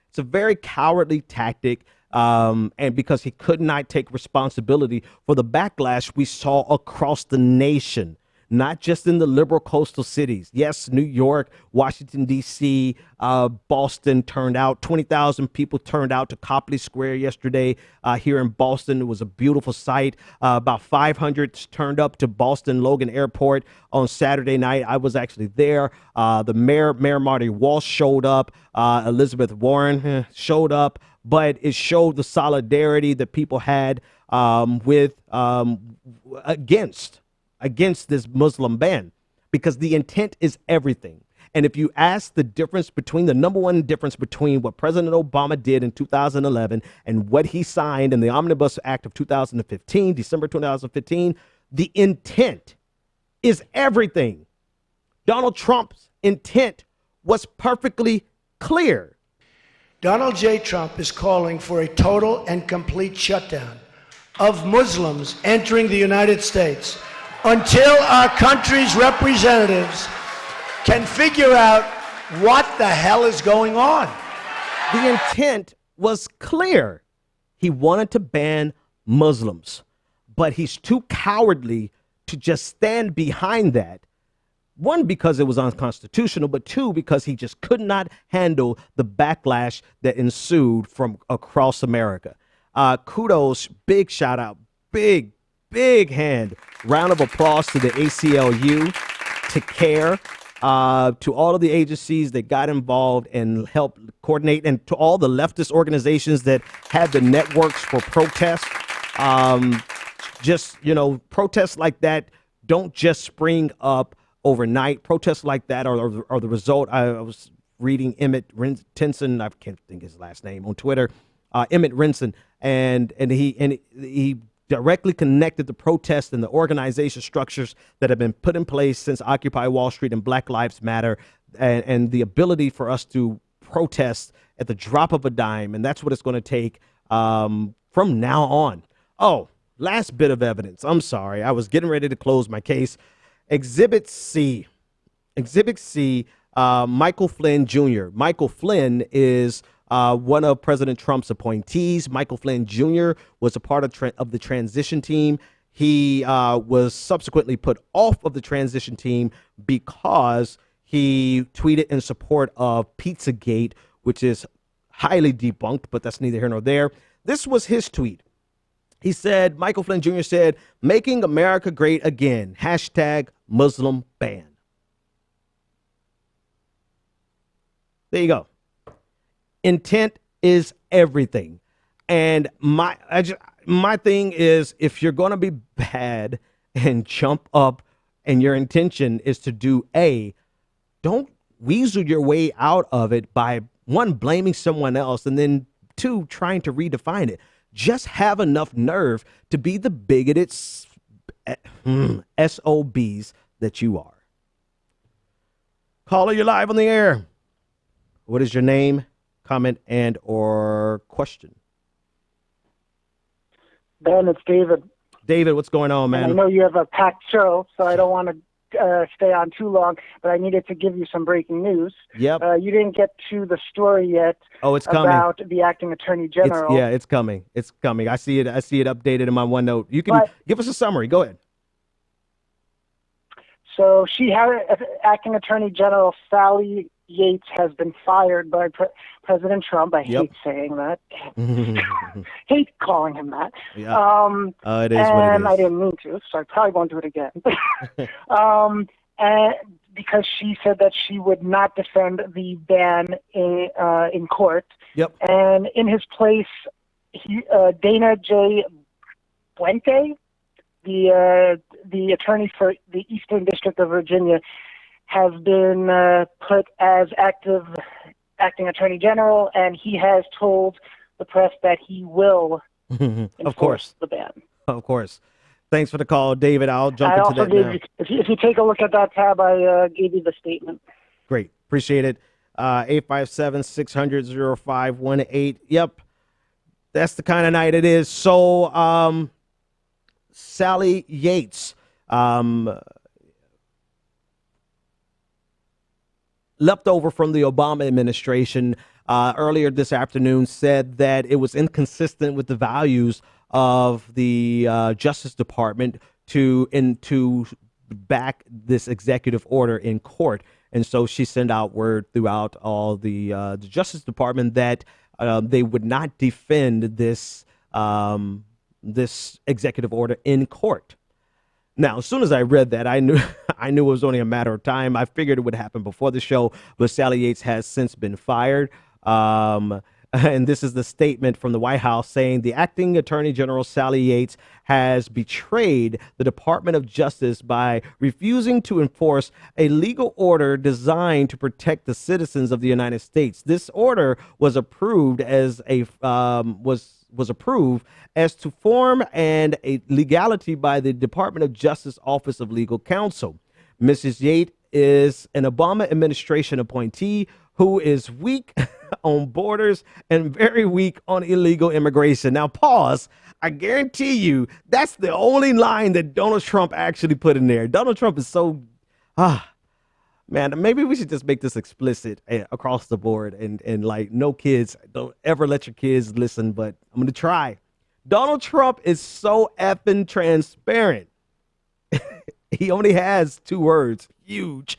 It's a very cowardly tactic. And because he could not take responsibility for the backlash we saw across the nation. Not just in the liberal coastal cities. Yes, New York, Washington, D.C., Boston turned out. 20,000 people turned out to Copley Square yesterday here in Boston. It was a beautiful sight. About 500 turned up to Boston Logan Airport on Saturday night. I was actually there. The Mayor Marty Walsh showed up. Elizabeth Warren showed up. But it showed the solidarity that people had against this Muslim ban, because the intent is everything. And if you ask the difference between the number one difference between what President Obama did in 2011 and what he signed in the Omnibus Act of 2015, December 2015, the intent is everything. Donald Trump's intent was perfectly clear. Donald J. Trump is calling for a total and complete shutdown of Muslims entering the United States until our country's representatives can figure out what the hell is going on. The intent was clear. He wanted to ban Muslims, but he's too cowardly to just stand behind that. One, because it was unconstitutional, but two, because he just could not handle the backlash that ensued from across America. Kudos, big shout out, big hand, round of applause to the ACLU, to CARE, to all of the agencies that got involved and helped coordinate, and to all the leftist organizations that had the networks for protests. Protests like that don't just spring up overnight. Protests like that are the result. I was reading Emmett Tinson, I can't think his last name, on Twitter, Emmett Rinson, and he directly connected the protests and the organization structures that have been put in place since Occupy Wall Street and Black Lives Matter, and the ability for us to protest at the drop of a dime. And that's what it's going to take from now on. Oh, last bit of evidence. I'm sorry. I was getting ready to close my case. Exhibit C. Michael Flynn Jr. Michael Flynn is one of President Trump's appointees. Michael Flynn Jr. was a part of the transition team. He was subsequently put off of the transition team because he tweeted in support of Pizzagate, which is highly debunked, but that's neither here nor there. This was his tweet. He said, Michael Flynn Jr. said, "Making America great again, hashtag Muslim ban." There you go. Intent is everything. And my thing is, if you're going to be bad and jump up and your intention is to do A, don't weasel your way out of it by, one, blaming someone else, and then two, trying to redefine it. Just have enough nerve to be the bigoted SOBs that you are. Caller, you're live on the air. What is your name, comment, and or question? Ben, it's David. David, what's going on, man? And I know you have a packed show, so I don't want to stay on too long, but I needed to give you some breaking news. Yep. You didn't get to the story yet. Oh, it's coming. About the acting attorney general. It's coming. It's coming. I see it updated in my OneNote. You can give us a summary. Go ahead. So acting attorney general Sally Yates has been fired by President Trump. I hate saying that. Hate calling him that. Yeah. It is what it is. I didn't mean to, so I probably won't do it again. And because she said that she would not defend the ban in court. Yep. And in his place, Dana J. Buente, the attorney for the Eastern District of Virginia, has been put as acting attorney general, and he has told the press that he will enforce the ban. Of course. Thanks for the call, David. I'll jump into that now. If you take a look at that tab, I gave you the statement. Great. Appreciate it. 857-600-0518. Yep. That's the kind of night it is. So, Sally Yates, left over from the Obama administration, earlier this afternoon said that it was inconsistent with the values of the Justice Department to back this executive order in court. And so she sent out word throughout all the Justice Department that they would not defend this this executive order in court. Now, as soon as I read that, I knew it was only a matter of time. I figured it would happen before the show, but Sally Yates has since been fired. And this is the statement from the White House saying the acting attorney general, Sally Yates, has betrayed the Department of Justice by refusing to enforce a legal order designed to protect the citizens of the United States. This order was approved as approved as to form and a legality by the Department of Justice Office of Legal Counsel. Mrs. Yates is an Obama administration appointee who is weak on borders and very weak on illegal immigration. Now, pause. I guarantee you that's the only line that Donald Trump actually put in there. Donald Trump is so, man, maybe we should just make this explicit across the board and like, no kids, don't ever let your kids listen, but I'm going to try. Donald Trump is so effing transparent. He only has 2 words, huge.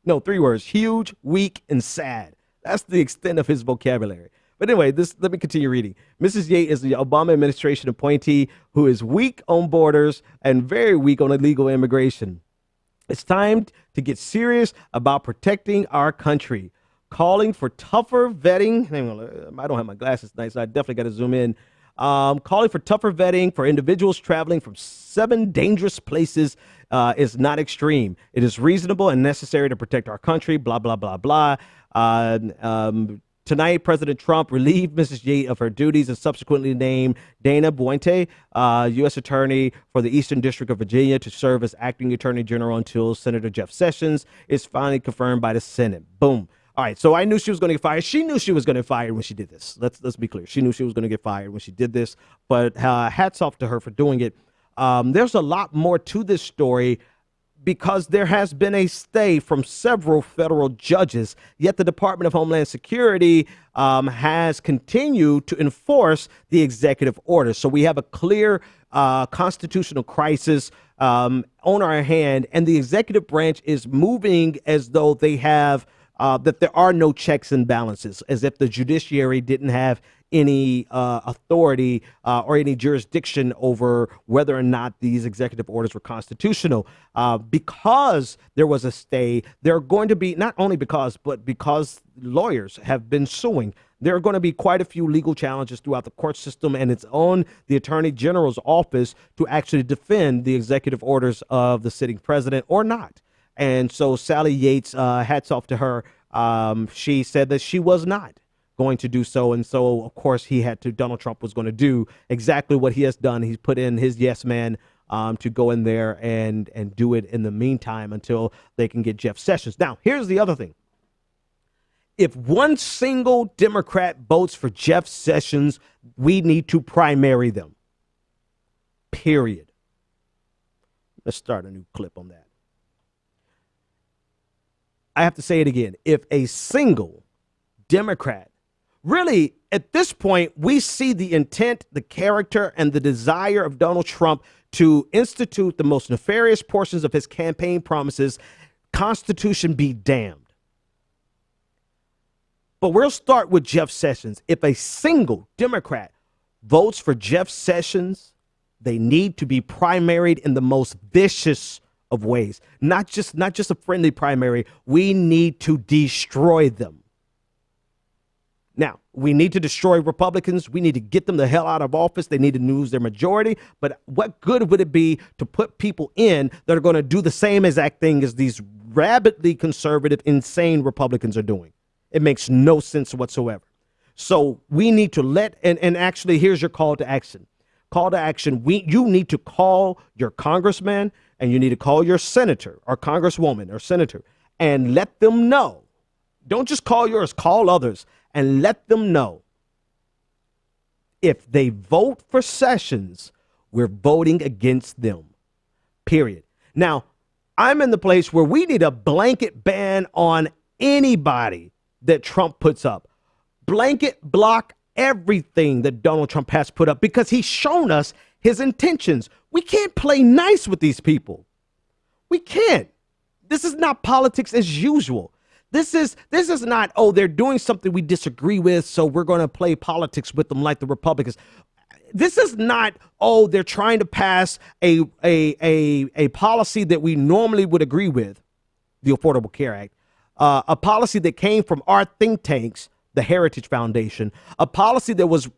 No, 3 words, huge, weak, and sad. That's the extent of his vocabulary. But anyway, let me continue reading. Mrs. Yates is the Obama administration appointee who is weak on borders and very weak on illegal immigration. It's time to get serious about protecting our country, calling for tougher vetting. I don't have my glasses tonight, so I definitely got to zoom in. Calling for tougher vetting for individuals traveling from 7 dangerous places is not extreme. It is reasonable and necessary to protect our country, blah, blah, blah, blah. Tonight, President Trump relieved Mrs. Yates of her duties and subsequently named Dana Buente, U.S. Attorney for the Eastern District of Virginia, to serve as acting Attorney General until Senator Jeff Sessions is finally confirmed by the Senate. Boom. All right, so I knew she was going to get fired. She knew she was going to get fired when she did this. Let's be clear. She knew she was going to get fired when she did this, but hats off to her for doing it. There's a lot more to this story because there has been a stay from several federal judges, yet the Department of Homeland Security has continued to enforce the executive order. So we have a clear constitutional crisis on our hand, and the executive branch is moving as though they have that there are no checks and balances, as if the judiciary didn't have any authority or any jurisdiction over whether or not these executive orders were constitutional. Because there was a stay, there are going to be, not only because, but because lawyers have been suing, there are going to be quite a few legal challenges throughout the court system, and it's on the Attorney General's office to actually defend the executive orders of the sitting president or not. And so Sally Yates, hats off to her. She said that she was not going to do so. And so, of course, Donald Trump was going to do exactly what he has done. He's put in his yes man to go in there and do it in the meantime until they can get Jeff Sessions. Now, here's the other thing. If one single Democrat votes for Jeff Sessions, we need to primary them. Period. Let's start a new clip on that. I have to say it again. If a single Democrat, really, at this point, we see the intent, the character, and the desire of Donald Trump to institute the most nefarious portions of his campaign promises, Constitution be damned. But we'll start with Jeff Sessions. If a single Democrat votes for Jeff Sessions, they need to be primaried in the most vicious of ways. Not just a friendly primary. We need to destroy them. Now, we need to destroy Republicans. We need to get them the hell out of office. They need to lose their majority. But what good would it be to put people in that are going to do the same exact thing as these rabidly conservative, insane Republicans are doing? It makes no sense whatsoever. So we need to and actually, here's your call to action. Call to action. You need to call your congressman and you need to call your senator or congresswoman or senator and let them know. Don't just call yours, call others and let them know. If they vote for Sessions, we're voting against them. Period. Now, I'm in the place where we need a blanket ban on anybody that Trump puts up. Blanket block everything that Donald Trump has put up because he's shown us his intentions. We can't play nice with these people. We can't. This is not politics as usual. This is not, oh, they're doing something we disagree with, so we're going to play politics with them like the Republicans. This is not, oh, they're trying to pass a policy that we normally would agree with, the Affordable Care Act. A policy that came from our think tanks, the Heritage Foundation, a policy that was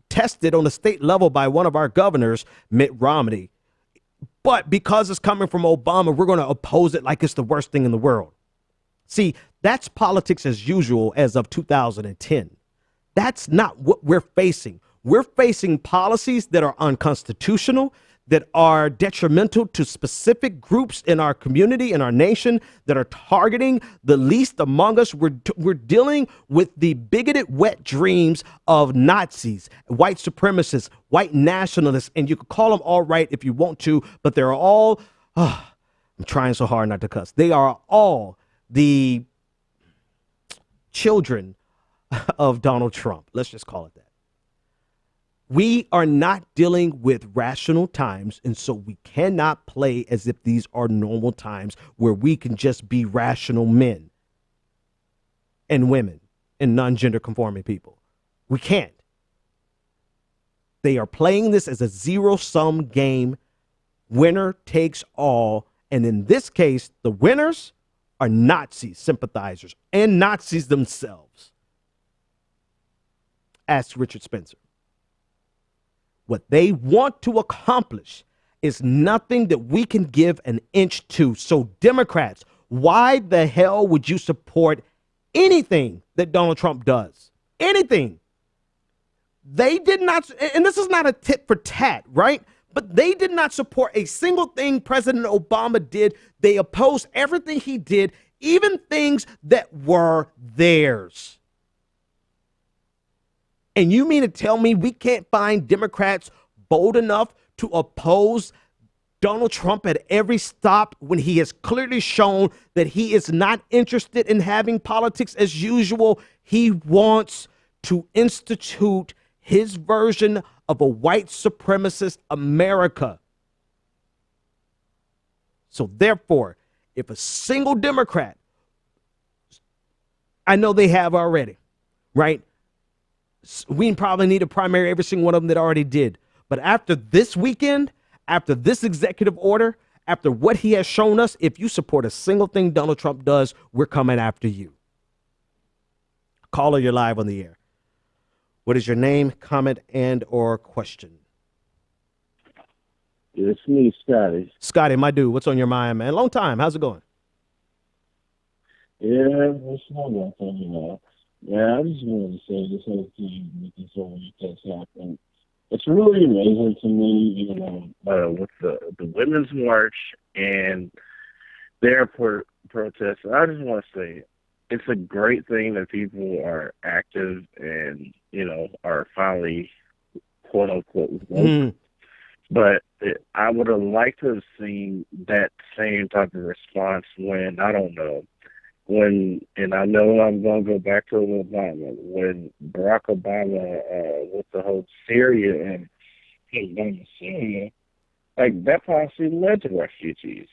tested on the state level by one of our governors, Mitt Romney. But because it's coming from Obama, we're going to oppose it like it's the worst thing in the world. See, that's politics as usual as of 2010. That's not what we're facing. We're facing policies that are unconstitutional, that are detrimental to specific groups in our community, in our nation, that are targeting the least among us. We're dealing with the bigoted wet dreams of Nazis, white supremacists, white nationalists, and you can call them all right if you want to, but they're all, I'm trying so hard not to cuss. They are all the children of Donald Trump. Let's just call it that. We are not dealing with rational times, and so we cannot play as if these are normal times where we can just be rational men and women and non-gender conforming people. We can't. They are playing this as a zero-sum game. Winner takes all, and in this case, the winners are Nazi sympathizers and Nazis themselves. Ask Richard Spencer. What they want to accomplish is nothing that we can give an inch to. So Democrats, why the hell would you support anything that Donald Trump does? Anything. They did not, and this is not a tit for tat, right? But they did not support a single thing President Obama did. They opposed everything he did, even things that were theirs. And you mean to tell me we can't find Democrats bold enough to oppose Donald Trump at every stop when he has clearly shown that he is not interested in having politics as usual? He wants to institute his version of a white supremacist America. So therefore, if a single Democrat, I know they have already, right? We probably need a primary, every single one of them that already did. But after this weekend, after this executive order, after what he has shown us, if you support a single thing Donald Trump does, we're coming after you. Caller, you're live on the air. What is your name, comment, and or question? It's me, Scotty. Scotty, my dude, what's on your mind, man? Long time. How's it going? Yeah, it's not that thing, you know. Yeah, I just wanted to say this whole thing with this whole that's happened. It's really amazing to me, you know, with the Women's March and their protests. I just want to say it's a great thing that people are active and, you know, are finally, quote unquote, woke. But I would have liked to have seen that same type of response when, I don't know, and I know I'm going to go back to Obama, when Barack Obama with the whole Syria and came down to Syria, like that policy led to refugees.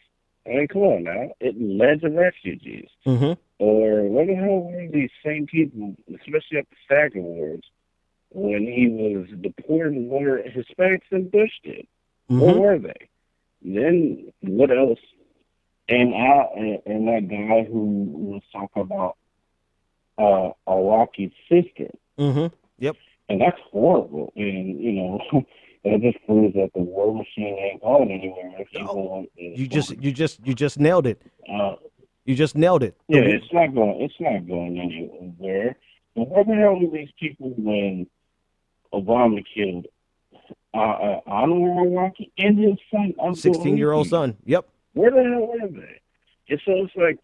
I mean, come on now. It led to refugees. Mm-hmm. Or what the hell were these same people, especially at the SAG Awards, when he was deporting more Hispanics than Bush did? Mm-hmm. Where were they? Then what else? And that guy who was talking about Araki's sister. Mm-hmm. Yep. And that's horrible. And that just proves that the war machine ain't going anywhere. You just nailed it. You just nailed it. Yeah, it's not going anywhere. But what the hell were these people when Obama killed Anoa Live and his son, 16-year-old son? Yep. Where the hell were they? And so it's like,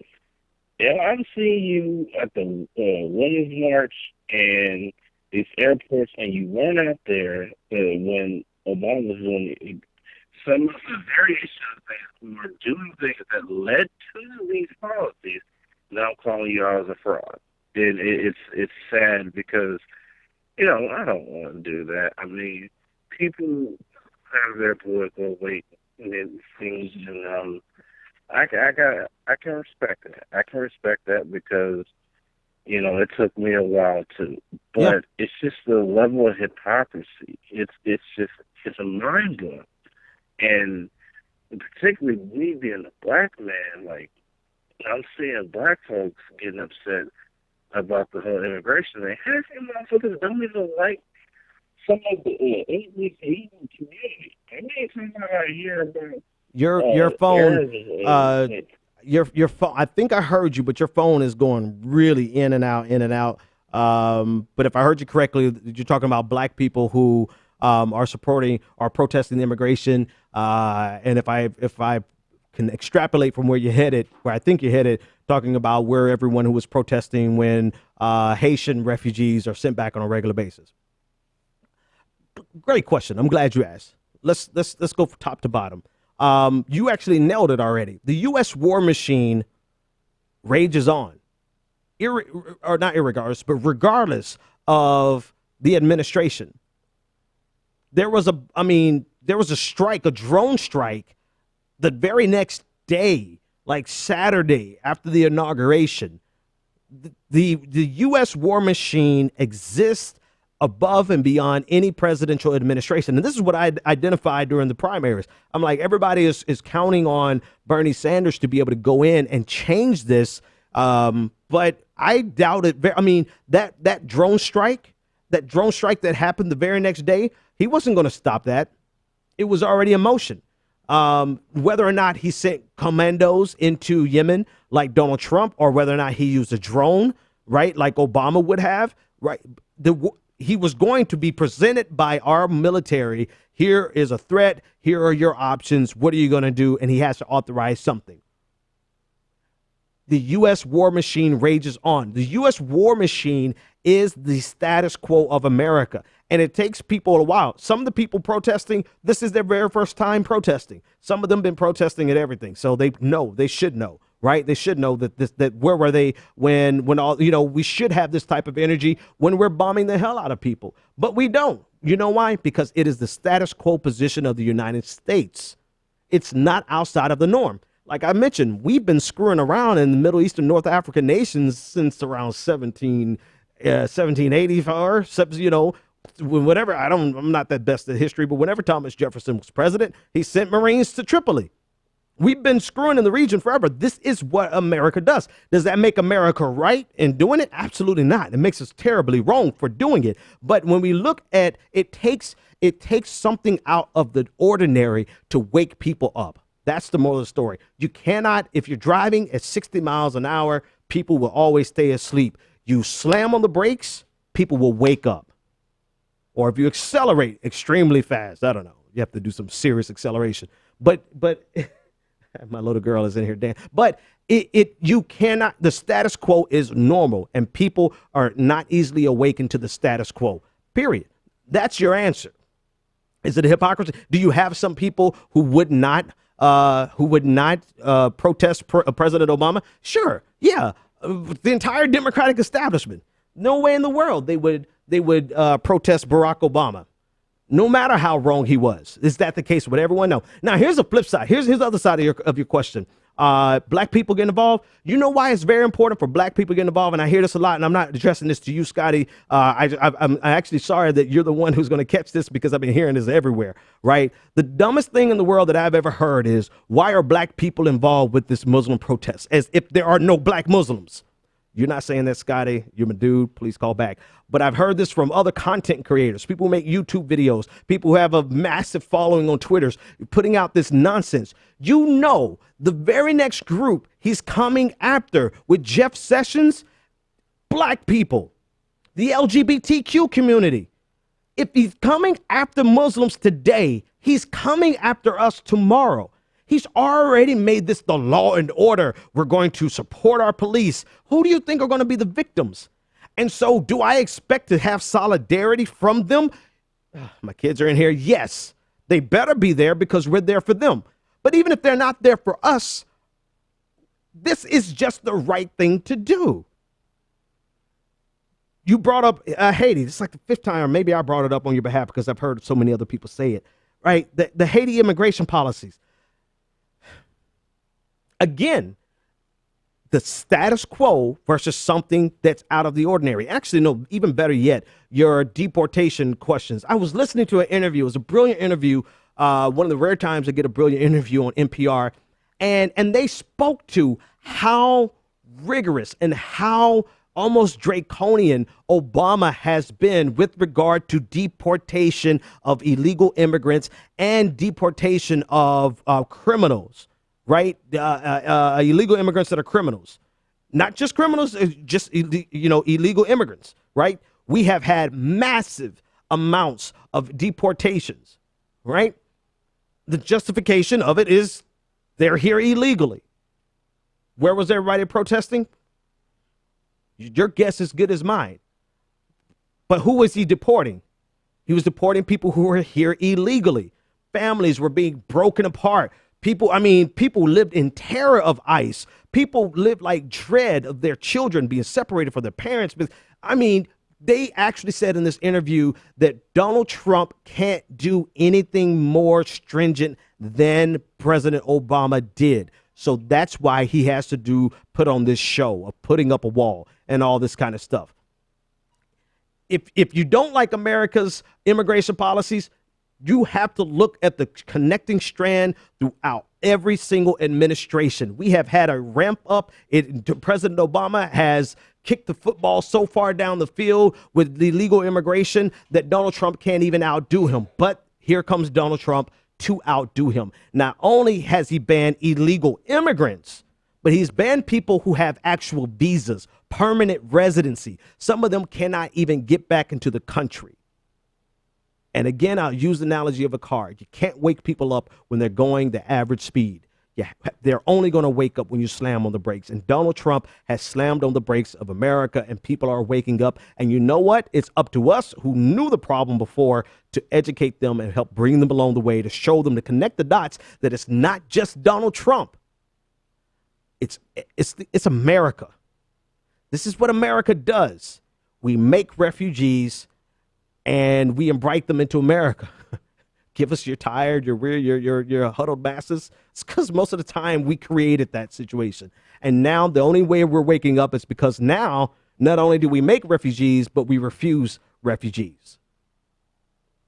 I'm seeing you at the Women's March and these airports, and you weren't out there when Obama was doing it. Some of the variations of things were doing things that led to these policies. Now I'm calling you out as a fraud. And it's sad because, I don't want to do that. I mean, people have their political weight and things, and I can respect that. I can respect that because, it took me a while to, but It's just the level of hypocrisy. It's a mind blowing. And particularly me being a black man, like, I'm seeing black folks getting upset about the whole immigration thing. Half of motherfuckers don't even like some of the Asian community. I mean, sometimes I hear about your phone. Your phone. I think I heard you, but your phone is going really in and out, in and out. But if I heard you correctly, you're talking about black people who are protesting the immigration. And if I can extrapolate from where you're headed, where I think you're headed, talking about where everyone who was protesting when Haitian refugees are sent back on a regular basis. Great question. I'm glad you asked. Let's go from top to bottom. You actually nailed it already. The U.S. war machine rages on, regardless of the administration. There was a strike, a drone strike, the very next day, like Saturday after the inauguration. The U.S. war machine exists above and beyond any presidential administration. And this is what I identified during the primaries. I'm like, everybody is counting on Bernie Sanders to be able to go in and change this. But I doubt it. I mean, that drone strike that happened the very next day, he wasn't going to stop that. It was already in motion. Whether or not he sent commandos into Yemen like Donald Trump, or whether or not he used a drone, right, like Obama would have, right, he was going to be presented by our military. Here is a threat. Here are your options. What are you going to do? And he has to authorize something. The U.S. war machine rages on. The U.S. war machine is the status quo of America. And it takes people a while. Some of the people protesting, this is their very first time protesting. Some of them been protesting at everything. So they should know, right? They should know that where were they when all, we should have this type of energy when we're bombing the hell out of people. But we don't. You know why? Because it is the status quo position of the United States. It's not outside of the norm. Like I mentioned, we've been screwing around in the Middle East and North African nations since around 1784, whatever. I'm not that best at history, but whenever Thomas Jefferson was president, he sent Marines to Tripoli. We've been screwing in the region forever. This is what America does. Does that make America right in doing it? Absolutely not. It makes us terribly wrong for doing it. But when we look at it, takes something out of the ordinary to wake people up. That's the moral of the story. You cannot, if you're driving at 60 miles an hour, people will always stay asleep. You slam on the brakes, people will wake up. Or if you accelerate extremely fast, I don't know, you have to do some serious acceleration. But my little girl is in here, Dan. But you cannot, the status quo is normal, and people are not easily awakened to the status quo, period. That's your answer. Is it a hypocrisy? Do you have some people who would not protest President Obama? Sure. Yeah. the entire Democratic establishment. No way in the world they would protest Barack Obama, no matter how wrong he was. Is that the case with everyone? No. Now, here's the flip side. Here's the other side of your question. Black people get involved. You know why it's very important for black people to get involved? And I hear this a lot, and I'm not addressing this to you, Scotty. I'm actually sorry that you're the one who's going to catch this, because I've been hearing this everywhere, right? The dumbest thing in the world that I've ever heard is, why are black people involved with this Muslim protest? As if there are no black Muslims. You're not saying that, Scotty. You're my dude. Please call back. But I've heard this from other content creators, people who make YouTube videos, people who have a massive following on Twitter, putting out this nonsense. You know, the very next group he's coming after with Jeff Sessions, black people, the LGBTQ community. If he's coming after Muslims today, he's coming after us tomorrow. He's already made this the law and order. We're going to support our police. Who do you think are going to be the victims? And so do I expect to have solidarity from them? My kids are in here. Yes, they better be there, because we're there for them. But even if they're not there for us, this is just the right thing to do. You brought up Haiti. It's like the fifth time, or maybe I brought it up on your behalf because I've heard so many other people say it, right? The Haiti immigration policies. Again, the status quo versus something that's out of the ordinary. Actually, no, even better yet, your deportation questions. I was listening to an interview. It was a brilliant interview. One of the rare times I get a brilliant interview on NPR. And they spoke to how rigorous and how almost draconian Obama has been with regard to deportation of illegal immigrants and deportation of criminals. Right? Illegal immigrants that are criminals, not just criminals, just, illegal immigrants. Right? We have had massive amounts of deportations. Right? The justification of it is they're here illegally. Where was everybody protesting? Your guess is as good as mine. But who was he deporting? He was deporting people who were here illegally. Families were being broken apart. People lived in terror of ICE. People lived like dread of their children being separated from their parents. But they actually said in this interview that Donald Trump can't do anything more stringent than President Obama did. So that's why he has to put on this show of putting up a wall and all this kind of stuff. If you don't like America's immigration policies, you have to look at the connecting strand throughout every single administration. We have had a ramp up. President Obama has kicked the football so far down the field with the illegal immigration that Donald Trump can't even outdo him. But here comes Donald Trump to outdo him. Not only has he banned illegal immigrants, but he's banned people who have actual visas, permanent residency. Some of them cannot even get back into the country. And again, I'll use the analogy of a car. You can't wake people up when they're going the average speed. They're only going to wake up when you slam on the brakes. And Donald Trump has slammed on the brakes of America, and people are waking up. And you know what? It's up to us who knew the problem before to educate them and help bring them along the way, to show them, to connect the dots, that it's not just Donald Trump. It's America. This is what America does. We make refugees and we invite them into America. Give us your tired, your weary, your huddled masses. It's because most of the time we created that situation. And now the only way we're waking up is because now not only do we make refugees, but we refuse refugees.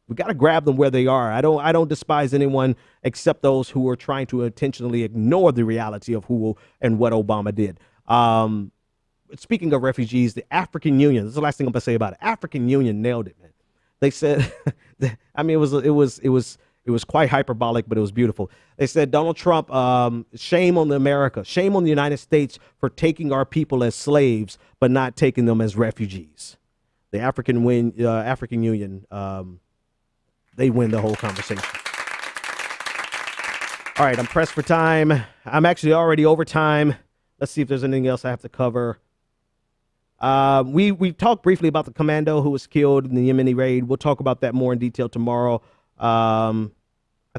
We got to grab them where they are. I don't despise anyone except those who are trying to intentionally ignore the reality of who and what Obama did. Speaking of refugees, the African Union, this is the last thing I'm going to say about it. African Union nailed it, man. They said, it was quite hyperbolic, but it was beautiful. They said, Donald Trump, shame on America, shame on the United States for taking our people as slaves, but not taking them as refugees. The African Union, they win the whole conversation. All right, I'm pressed for time. I'm actually already over time. Let's see if there's anything else I have to cover. We talked briefly about the commando who was killed in the Yemeni raid. We'll talk about that more in detail tomorrow. I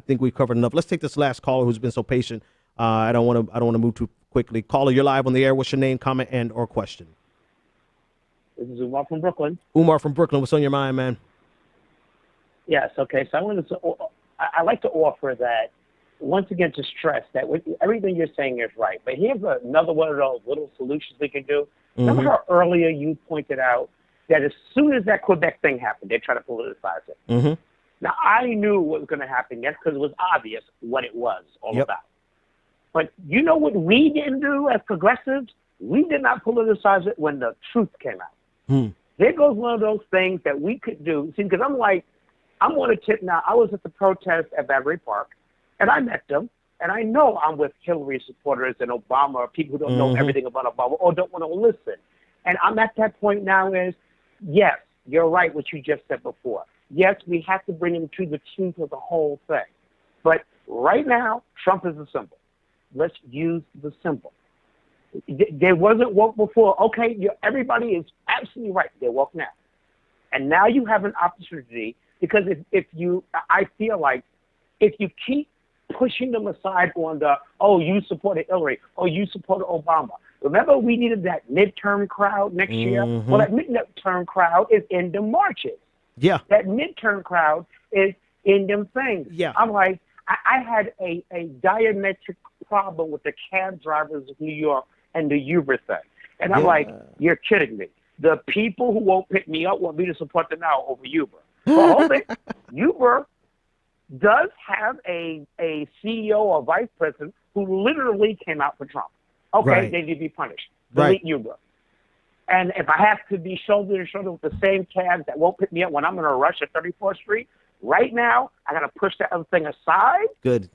think we've covered enough. Let's take this last caller who's been so patient. I don't want to move too quickly. Caller, you're live on the air. What's your name, comment, and or question? This is Umar from Brooklyn. Umar from Brooklyn. What's on your mind, man? Yes, okay. So I like to offer that, once again, to stress that everything you're saying is right. But here's another one of those little solutions we can do. Remember how earlier you pointed out that as soon as that Quebec thing happened, they tried to politicize it. Now, I knew what was going to happen, yes, because it was obvious what it was all about. But you know what we didn't do as progressives? We did not politicize it when the truth came out. There goes one of those things that we could do. See, because I'm on a tip now. I was at the protest at Battery Park, and I met them, and I know I'm with Hillary supporters and Obama, or people who don't know everything about Obama or don't want to listen. And I'm at that point now is, yes, you're right what you just said before. Yes, we have to bring him to the truth of the whole thing. But right now, Trump is a symbol. Let's use the symbol. There wasn't woke before. Okay, everybody is absolutely right. They're woke now. And now you have an opportunity, because I feel like if you keep pushing them aside on you supported Hillary, you supported Obama. Remember, we needed that midterm crowd next year? Well, that midterm crowd is in the marches. Yeah. That midterm crowd is in them things. Yeah. I'm like, I had a diametric problem with the cab drivers of New York and the Uber thing. And I'm like, you're kidding me. The people who won't pick me up want me to support them now over Uber. But hold it. Uber does have a CEO or vice president who literally came out for Trump. Okay, they need to be punished. Delete Uber. And if I have to be shoulder to shoulder with the same cabs that won't pick me up when I'm in a rush at 34th Street, right now, I got to push that other thing aside. Good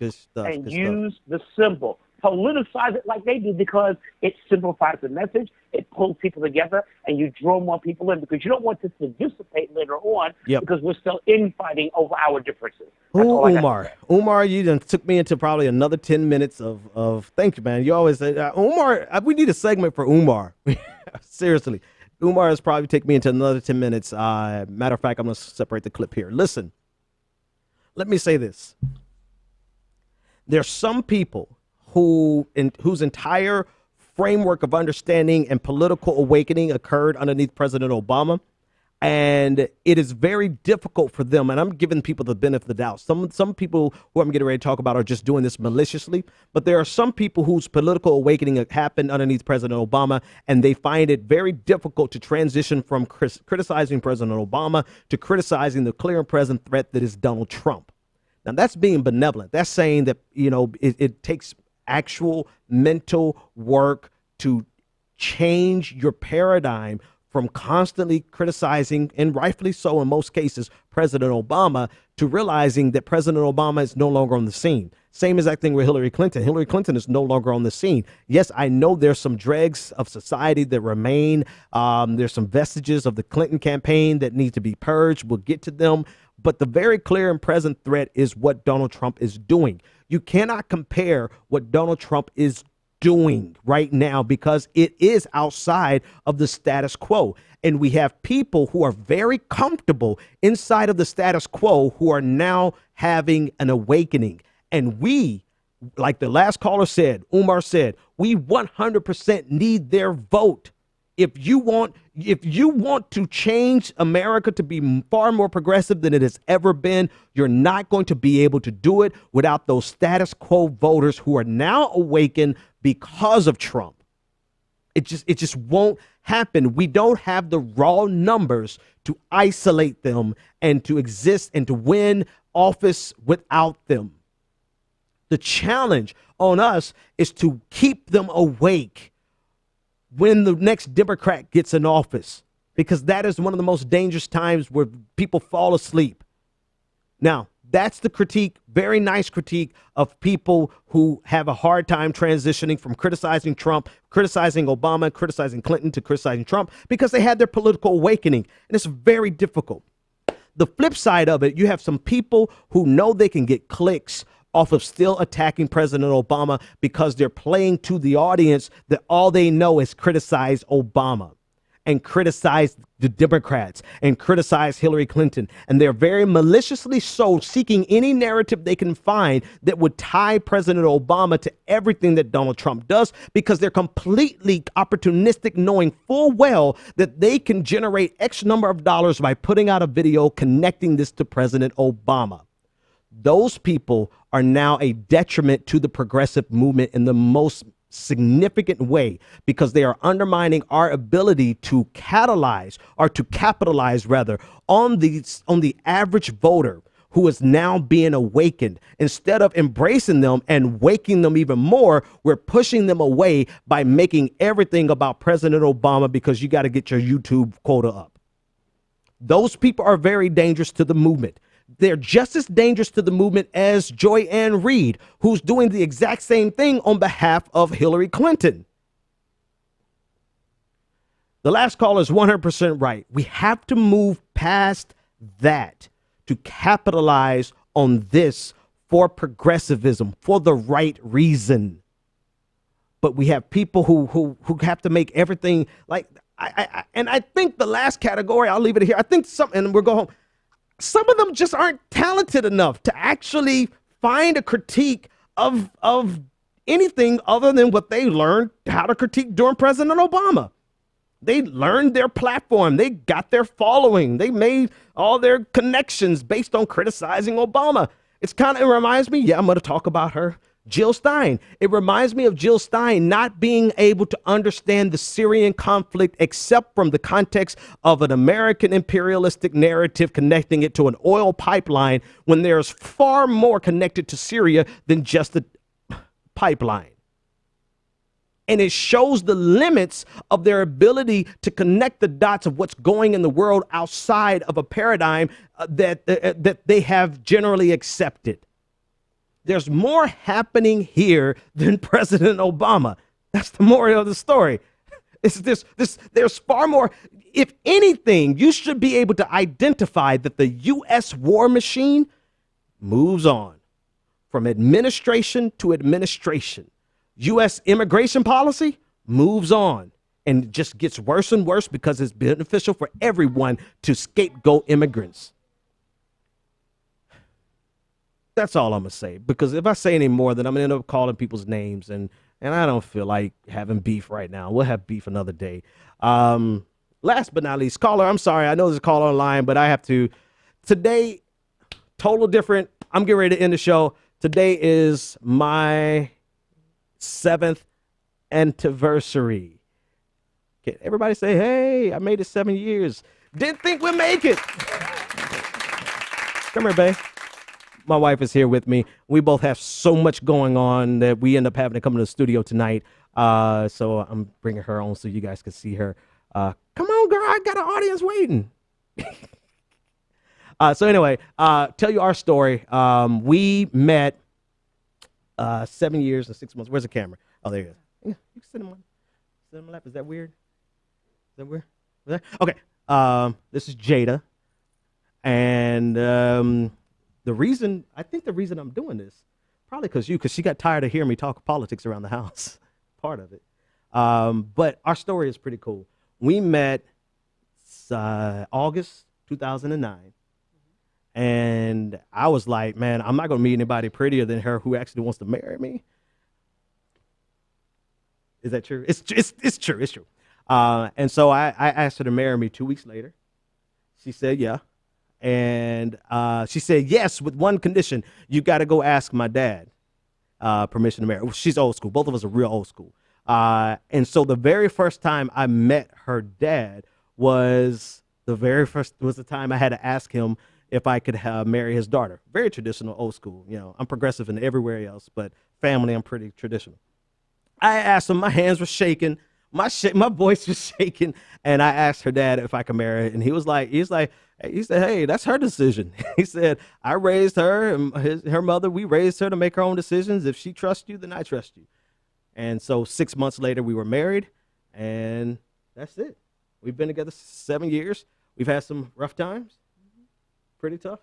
stuff. And use the symbol. Politicize it like they do, because it simplifies the message, it pulls people together, and you draw more people in, because you don't want this to dissipate later on, because we're still infighting over our differences. Ooh, Umar, you done took me into probably another 10 minutes of thank you, man. You always say, Umar, we need a segment for Umar. Seriously. Umar has probably taken me into another 10 minutes. Matter of fact, I'm going to separate the clip here. Listen, let me say this. There's some people whose entire framework of understanding and political awakening occurred underneath President Obama. And it is very difficult for them. And I'm giving people the benefit of the doubt. Some people who I'm getting ready to talk about are just doing this maliciously. But there are some people whose political awakening happened underneath President Obama, and they find it very difficult to transition from criticizing President Obama to criticizing the clear and present threat that is Donald Trump. Now, that's being benevolent. That's saying that, it takes actual mental work to change your paradigm from constantly criticizing, and rightfully so in most cases, President Obama, to realizing that President Obama is no longer on the scene. Same exact thing with Hillary Clinton. Hillary Clinton is no longer on the scene. Yes, I know there's some dregs of society that remain. There's some vestiges of the Clinton campaign that need to be purged. We'll get to them. But the very clear and present threat is what Donald Trump is doing. You cannot compare what Donald Trump is doing right now, because it is outside of the status quo. And we have people who are very comfortable inside of the status quo who are now having an awakening. And we, like the last caller said, Umar said, we 100% need their vote. If you want to change America to be far more progressive than it has ever been, you're not going to be able to do it without those status quo voters who are now awakened because of Trump. It just won't happen. We don't have the raw numbers to isolate them and to exist and to win office without them. The challenge on us is to keep them awake when the next Democrat gets in office, because that is one of the most dangerous times where people fall asleep. Now, that's the critique, very nice critique of people who have a hard time transitioning from criticizing Trump, criticizing Obama, criticizing Clinton to criticizing Trump, because they had their political awakening. And it's very difficult. The flip side of it, you have some people who know they can get clicks off of still attacking President Obama because they're playing to the audience that all they know is criticize Obama. and criticize the Democrats and criticize Hillary Clinton. And they're very maliciously so seeking any narrative they can find that would tie President Obama to everything that Donald Trump does, because they're completely opportunistic, knowing full well that they can generate X number of dollars by putting out a video connecting this to President Obama. Those people are now a detriment to the progressive movement in the most significant way, because they are undermining our ability to catalyze, or to capitalize rather, on the average voter who is now being awakened. Instead of embracing them and waking them even more, we're pushing them away by making everything about President Obama because you got to get your YouTube quota up. Those people are very dangerous to the movement. They're just as dangerous to the movement as Joy Ann Reid, who's doing the exact same thing on behalf of Hillary Clinton. The last caller is 100% right. We have to move past that to capitalize on this for progressivism, for the right reason. But we have people who have to make everything like, I think the last category, I'll leave it here. I think and we'll go home. Some of them just aren't talented enough to actually find a critique of anything other than what they learned how to critique during President Obama. They learned their platform. They got their following. They made all their connections based on criticizing Obama. It reminds me, I'm going to talk about her, Jill Stein. It reminds me of Jill Stein not being able to understand the Syrian conflict except from the context of an American imperialistic narrative connecting it to an oil pipeline, when there's far more connected to Syria than just the pipeline. And it shows the limits of their ability to connect the dots of what's going in the world outside of a paradigm that they have generally accepted. There's more happening here than President Obama. That's the moral of the story. There's far more. If anything, you should be able to identify that the U.S. war machine moves on from administration to administration. U.S. immigration policy moves on and just gets worse and worse because it's beneficial for everyone to scapegoat immigrants. That's all I'm going to say, because if I say any more, then I'm going to end up calling people's names, and I don't feel like having beef right now. We'll have beef another day. Last but not least, caller, I'm sorry. I know there's a caller online, but I have to. Today, total different. I'm getting ready to end the show. Today is my 7th anniversary. Okay, everybody say, hey, I made it 7 years. Didn't think we'd make it. Come here, babe. My wife is here with me. We both have so much going on that we end up having to come to the studio tonight. So I'm bringing her on so you guys can see her. Come on, girl. I got an audience waiting. So anyway, tell you our story. We met 7 years and 6 months. Where's the camera? Oh, there it is. Yeah, you can sit in my lap. Is that weird? Okay. This is Jada. And the reason I'm doing this, probably because she got tired of hearing me talk politics around the house. Part of it. But our story is pretty cool. We met August 2009. And I was like, man, I'm not going to meet anybody prettier than her who actually wants to marry me. Is that true? It's true. It's true. And so I asked her to marry me 2 weeks later. She said, yeah. And she said, yes, with one condition. You got to go ask my dad permission to marry. She's old school. Both of us are real old school. And so the very first time I met her dad was the time I had to ask him if I could marry his daughter. Very traditional, old school. You know, I'm progressive in everywhere else, but family, I'm pretty traditional. I asked him, my hands were shaking, my voice was shaking, and I asked her dad if I could marry her, and he said, hey, that's her decision. He said, I raised her, and her mother, we raised her to make her own decisions. If she trusts you, then I trust you. And so 6 months later, we were married, and that's it. We've been together 7 years. We've had some rough times. Pretty tough.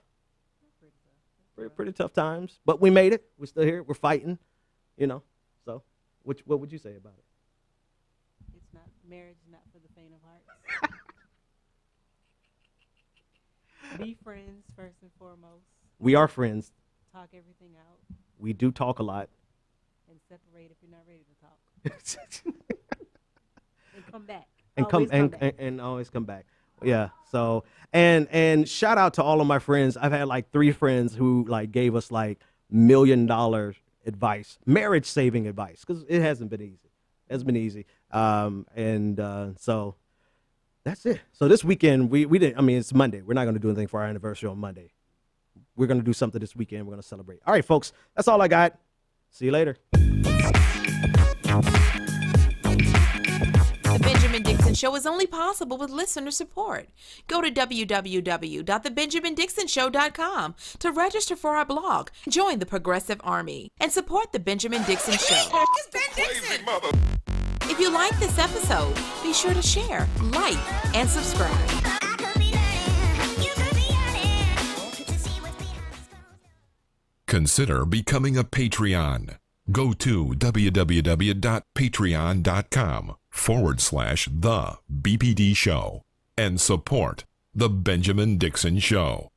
Pretty tough times. But we made it. We're still here. We're fighting, you know. So what would you say about it? Marriage is not for the faint of heart. Be friends first and foremost. We are friends. Talk everything out. We do talk a lot. And separate if you're not ready to talk. And come back. And always come back. Yeah. So and shout out to all of my friends. I've had like 3 friends who like gave us like $1 million advice, marriage saving advice, because it hasn't been easy. It's been easy. So that's it. So this weekend we didn't. I mean, it's Monday. We're not going to do anything for our anniversary on Monday. We're going to do something this weekend. We're going to celebrate. All right, folks. That's all I got. See you later. The Benjamin Dixon Show is only possible with listener support. Go to www.thebenjamindixonshow.com to register for our blog, join the Progressive Army, and support The Benjamin Dixon Show. It's Ben Dixon! If you like this episode, be sure to share, like, and subscribe. Consider becoming a Patreon. Go to www.patreon.com/The BPD Show and support The Benjamin Dixon Show.